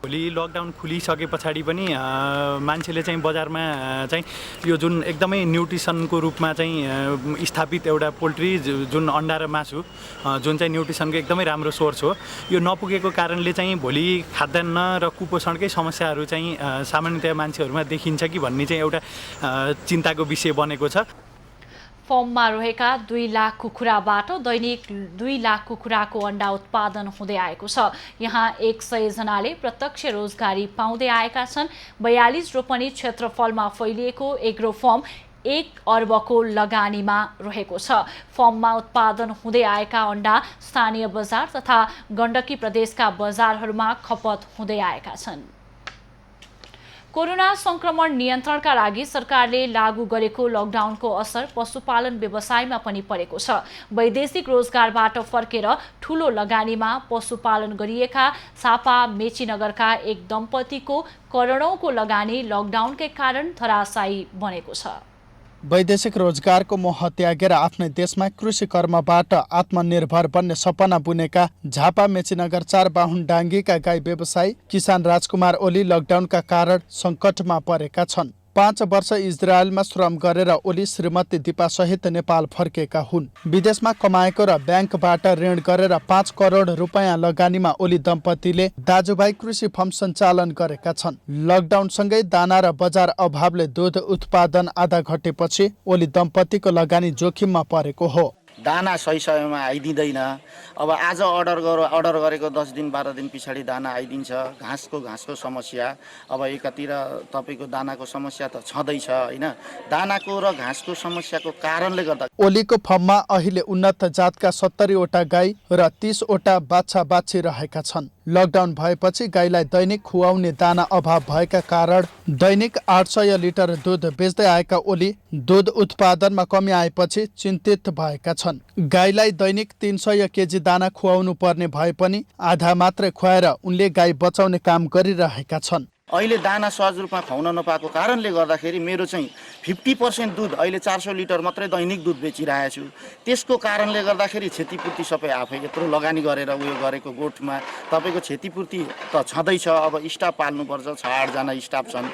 भोलि लकडाउन खुलिसके पछाडि पनि मान्छेले चाहिँ बजारमा चाहिँ यो जुन एकदमै न्युट्रिसनको रूपमा चाहिँ स्थापित एउटा पोल्ट्री जुन अन्डा र मासु जुन चाहिँ न्युट्रिसनको एकदमै राम्रो सोर्स हो, यो नपुगेको कारणले चाहिँ भोलि खाद्यान्न र कुपोषणकै समस्याहरू चाहिँ सामान्यतया मान्छेहरूमा देखिन्छ कि भन्ने चाहिँ एउटा चिन्ताको विषय बनेको छ। फर्ममा रहेका 2 लाख कुखुराबाट दैनिक 2 लाख कुखुराको अन्डा उत्पादन हुँदै आएको छ। यहाँ 100 जनाले प्रत्यक्ष रोजगारी पाउँदै आएका छन्। 42 रोपनी क्षेत्रफलमा फैलिएको एग्रो फर्म 1 अर्बको लगानीमा रहेको छ। फर्ममा उत्पादन हुँदै आएका अन्डा स्थानीय बजार तथा गण्डकी प्रदेशका बजारहरूमा खपत हुँदै आएका छन्। कोरोना संक्रमण नियन्त्रणका लागि सरकारले लागू गरेको लकडाउनको असर पशुपालन व्यवसायमा पनि परेको छ। वैदेशिक रोजगारबाट फर्केर ठूलो लगानीमा पशुपालन गरिएका छापा मेचीनगरका एक दम्पतिको करोडौंको लगानी लकडाउनकै कारण धराशायी बनेको छ। वैदेशिक रोजगारको मोह त्यागेर आफ्नै देशमा कृषि कर्मबाट आत्मनिर्भर बन्ने सपना बुनेका झापा मेचीनगर 4 बाहुन डाङ्गीका गाई व्यवसायी किसान राजकुमार ओली लकडाउनका कारण सङ्कटमा परेका छन्। 5 वर्ष इजरायलमा श्रम गरेर ओली श्रीमती दिपा सहित नेपाल फर्केका हुन्। विदेशमा कमाएको र ब्याङ्कबाट ऋण गरेर 5 करोड रुपैयाँ लगानीमा ओली दम्पतिले दाजुभाइ कृषि फर्म सञ्चालन गरेका छन्। लकडाउनसँगै दाना र बजार अभावले दूध उत्पादन आधा घटेपछि ओली दम्पतिको लगानी जोखिममा परेको हो। दाना सही समयमा आइदिँदैन। अब आज अर्डर गरेको 10 दिन 12 दिन पछाडि दाना आइदिन्छ। घाँसको समस्या, अब एकातिर तपाईँको दानाको समस्या त छँदैछ होइन। दानाको र घाँसको समस्याको कारणले गर्दा ओलीको फर्ममा अहिले उन्नत जातका 70 वटा गाई र 30 वटा बाछा बाछी रहेका छन्। लकडाउन भएपछि गाईलाई दैनिक खुवाउने दाना अभाव भएका कारण दैनिक 800 लिटर दूध बेच्दै आएका ओली दूध उत्पादनमा कमी आएपछि चिन्तित भएका छन्। गाईलाई दैनिक 300 केजी दाना खुवाउनु पर्ने भए पनि आधा मात्रै खुवाएर उनले गाई बचाउने काम गरिरहेका छन्। अहिले दाना सहज रूपमा खुवाउन नपाएको कारणले गर्दाखेरि मेरो चाहिँ 50% दूध अहिले 400 लिटर मात्रै दैनिक दूध बेचिरहेको छु। त्यसको कारणले गर्दाखेरि क्षतिपूर्ति सबै आफै यत्रो लगानी गरेर उयो गरेको गोठमा तपाईँको क्षतिपूर्ति त छँदैछ। अब स्टाफ पाल्नुपर्छ, 6-8 जना स्टाफ छन्।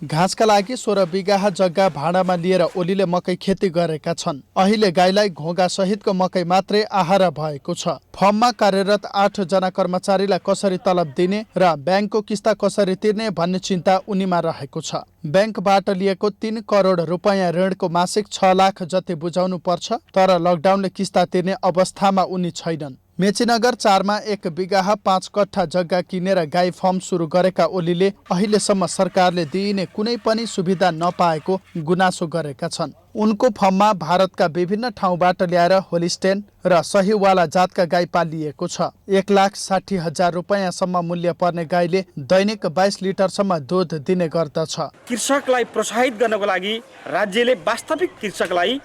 घाँसका लागि 16 बिघा जग्गा भाडामा लिएर ओलीले मकै खेती गरेका छन्। अहिले गाईलाई घोगा सहितको मकै मात्रै आहार भएको छ। फर्ममा कार्यरत 8 जना कर्मचारीलाई कसरी तलब दिने र ब्याङ्कको किस्ता कसरी तिर्ने भन्ने चिन्ता उनीमा रहेको छ। ब्याङ्कबाट लिएको 3 करोड रुपैयाँ ऋणको मासिक 6 लाख जति बुझाउनु पर्छ, तर लकडाउनले किस्ता तिर्ने अवस्थामा उनी छैनन्। मेचीनगर 4 मा 1 बिघा 5 कट्ठा जग्गा किनेर गाई फर्म सुरु गरेका ओलीले अहिलेसम्म सरकारले दिइने कुनै पनि सुविधा नपाएको गुनासो गरेका छन्। उनको फर्ममा भारतका विभिन्न ठाउँबाट ल्याएर होलिस्टेन र सहीवाला जातका गाई पालिएको छ। 1,60,000 रुपैयाँसम्म मूल्य पर्ने गाईले दैनिक 22 लिटरसम्म दूध दिने गर्दछ। कृषकलाई प्रोत्साहित गर्नको लागि राज्यले वास्तविक कृषकलाई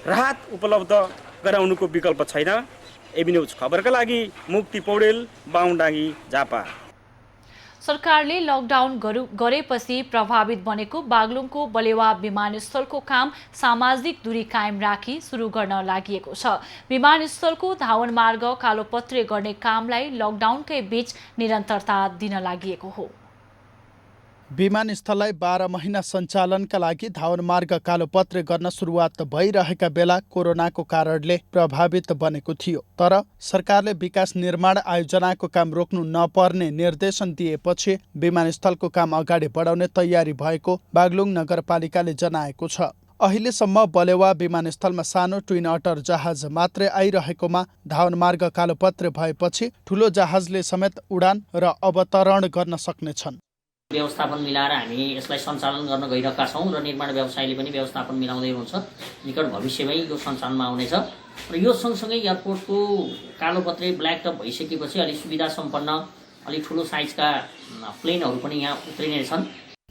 राहत उपलब्ध गराउनुको विकल्प छैन। एबी न्यूज खबरका लागि मुक्ति पौडेल, बाहुनडाङ्गी, झापा। सरकारले लकडाउन गरेपछि प्रभावित बनेको बागलुङको बलेवा विमानस्थलको काम सामाजिक दूरी कायम राखी सुरु गर्न लागि छ। विमानस्थलको धावन मार्ग कालोपत्रे गर्ने कामलाई लकडाउनकै बीच निरन्तरता दिन लागि हो। विमानस्थललाई 12 महिना सञ्चालनका लागि धावन मार्ग कालोपत्रे गर्न सुरुवात भइरहेका बेला कोरोनाको कारणले प्रभावित बनेको थियो। तर सरकारले विकास निर्माण आयोजनाको काम रोक्नु नपर्ने निर्देशन दिएपछि विमानस्थलको काम अगाडि बढाउने तयारी भएको बागलुङ नगरपालिकाले जनाएको छ। अहिलेसम्म बलेवा विमानस्थलमा सानो ट्विन अटर जहाज मात्रै आइरहेकोमा धावन मार्ग कालोपत्रे भएपछि ठूलो जहाजले समेत उडान र अवतरण गर्न सक्नेछन्। व्यवस्थापन मिलाएर हामी यसलाई सञ्चालन गर्न गइरहेका छौँ र निर्माण व्यवसायले पनि व्यवस्थापन मिलाउँदै हुनुहुन्छ। निकट भविष्यमै यो सञ्चालनमा आउनेछ र यो सँगसँगै एयरपोर्टको कालोपत्रे ब्ल्याक टप भइसकेपछि अलिक सुविधा सम्पन्न अलिक ठुलो साइजका प्लेनहरू पनि यहाँ उत्रिने छन्।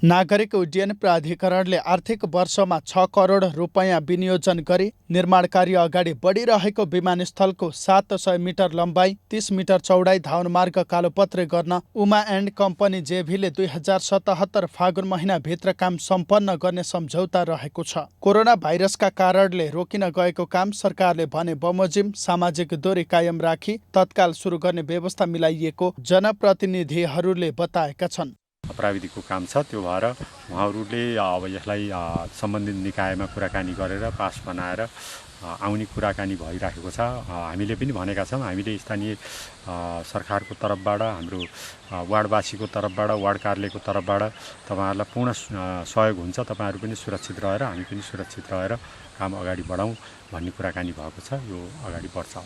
नागरिक उड्डयन प्राधिकरणले आर्थिक वर्षमा 6 करोड रुपैयाँ विनियोजन गरी निर्माण कार्य अगाडि बढिरहेको विमानस्थलको 700 मिटर लम्बाइ 30 मिटर चौडाइ धावनमार्ग कालोपत्रे गर्न उमा एन्ड कम्पनी जेभीले 2077 फागुन महिनाभित्र काम सम्पन्न गर्ने सम्झौता रहेको छ। कोरोना भाइरसका कारणले रोकिन गएको काम सरकारले भने बमोजिम सामाजिक दूरी कायम राखी तत्काल सुरु गर्ने व्यवस्था मिलाइएको जनप्रतिनिधिहरूले बताएका छन्। प्राविधिकको काम छ, त्यो भएर उहाँहरूले अब यसलाई सम्बन्धित निकायमा कुराकानी गरेर पास बनाएर आउने कुराकानी भइरहेको छ। हामीले पनि भनेका छौँ, हामीले स्थानीय सरकारको तर्फबाट, हाम्रो वार्डवासीको तर्फबाट, वार्ड कार्यालयको तर्फबाट तपाईँहरूलाई पूर्ण सहयोग हुन्छ। तपाईँहरू पनि सुरक्षित रहेर हामी पनि सुरक्षित रहेर काम अगाडि बढाउँ भन्ने कुराकानी भएको छ। यो अगाडि बढ्छ।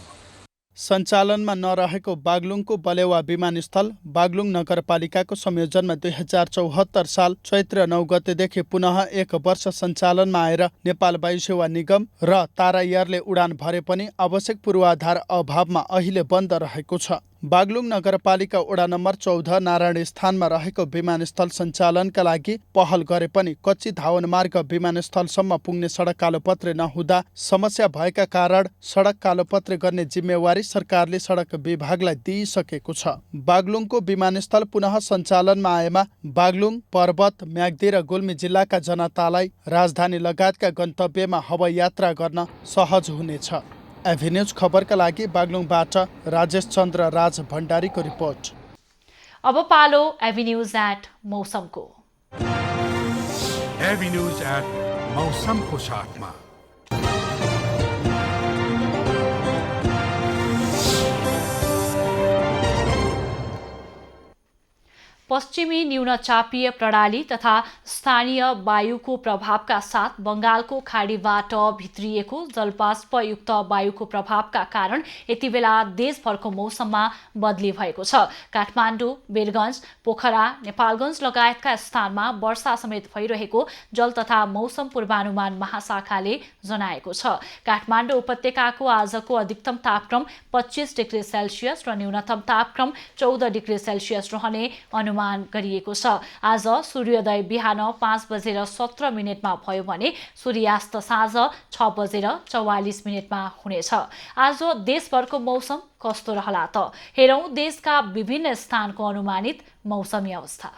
सञ्चालनमा नरहेको बागलुङको बलेवा विमानस्थल बागलुङ नगरपालिकाको संयोजनमा 2074 साल चैत्र 9 गतेदेखि पुनः 1 वर्ष सञ्चालनमा आएर नेपाल वायुसेवा निगम र तारा एयरले उडान भरे पनि आवश्यक पूर्वाधार अभावमा अहिले बन्द रहेको छ। बागलुङ नगरपालिका वडा नम्बर 14 नारायण स्थानमा रहेको विमानस्थल सञ्चालनका लागि पहल गरे पनि कच्ची धावन मार्ग विमानस्थलसम्म पुग्ने सडक कालोपत्रे नहुँदा समस्या भएका कारण सडक कालोपत्रे गर्ने जिम्मेवारी सरकारले सडक विभागलाई दिइसकेको छ। बागलुङको विमानस्थल पुनः सञ्चालनमा आएमा बागलुङ, पर्वत, म्याग्दी र गुल्मी जिल्लाका जनतालाई राजधानी लगायतका गन्तव्यमा हवाई यात्रा गर्न सहज हुनेछ। एभिन्यूज खबरका लागि बागलुङबाट राजेश चन्द्र राज भण्डारीको रिपोर्ट। अब पालो एभिन्यूज एट मौसमको। एभिन्यूज एट मौसमको साथमा पश्चिमी न्यूनचापीय प्रणाली तथा स्थानीय वायुको प्रभावका साथ बंगालको खाडीबाट भित्रिएको जलबाष्पयुक्त वायुको प्रभावका कारण यति बेला देशभरको मौसममा बदली भएको छ। काठमाडौँ, वीरगञ्ज, पोखरा, नेपालगञ्ज लगायतका स्थानमा वर्षा समेत भइरहेको जल तथा मौसम पूर्वानुमान महाशाखाले जनाएको छ। काठमाडौँ उपत्यकाको आजको अधिकतम तापक्रम 25 डिग्री सेल्सियस र न्यूनतम तापक्रम 14 डिग्री सेल्सियस रहने अनुमान गरिएको छ। आज सूर्योदय बिहान 5:17 भयो भने सूर्यास्त साँझ 6:44 हुनेछ। आज देशभरको मौसम कस्तो रहला त हेरौं देशका विभिन्न स्थानको अनुमानित मौसमी अवस्था।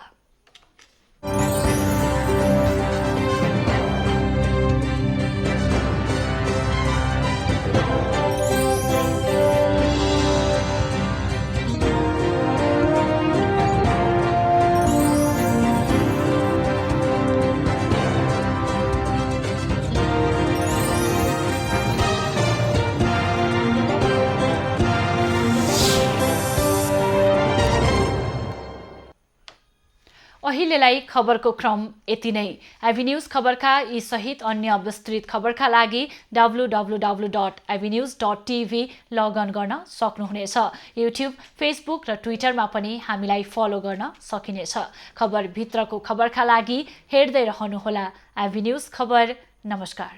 अहिलेलाई खबरको क्रम यति नै। एभिन्यूज खबरका यी सहित अन्य विस्तृत खबरका लागि www.avenews.tv लगअन गर्न सक्नुहुनेछ। युट्युब, फेसबुक र ट्विटरमा पनि हामीलाई फलो गर्न सकिनेछ। खबर भित्रको खबरका लागि हेर्दै रहनुहोला एभिन्यूज खबर। नमस्कार।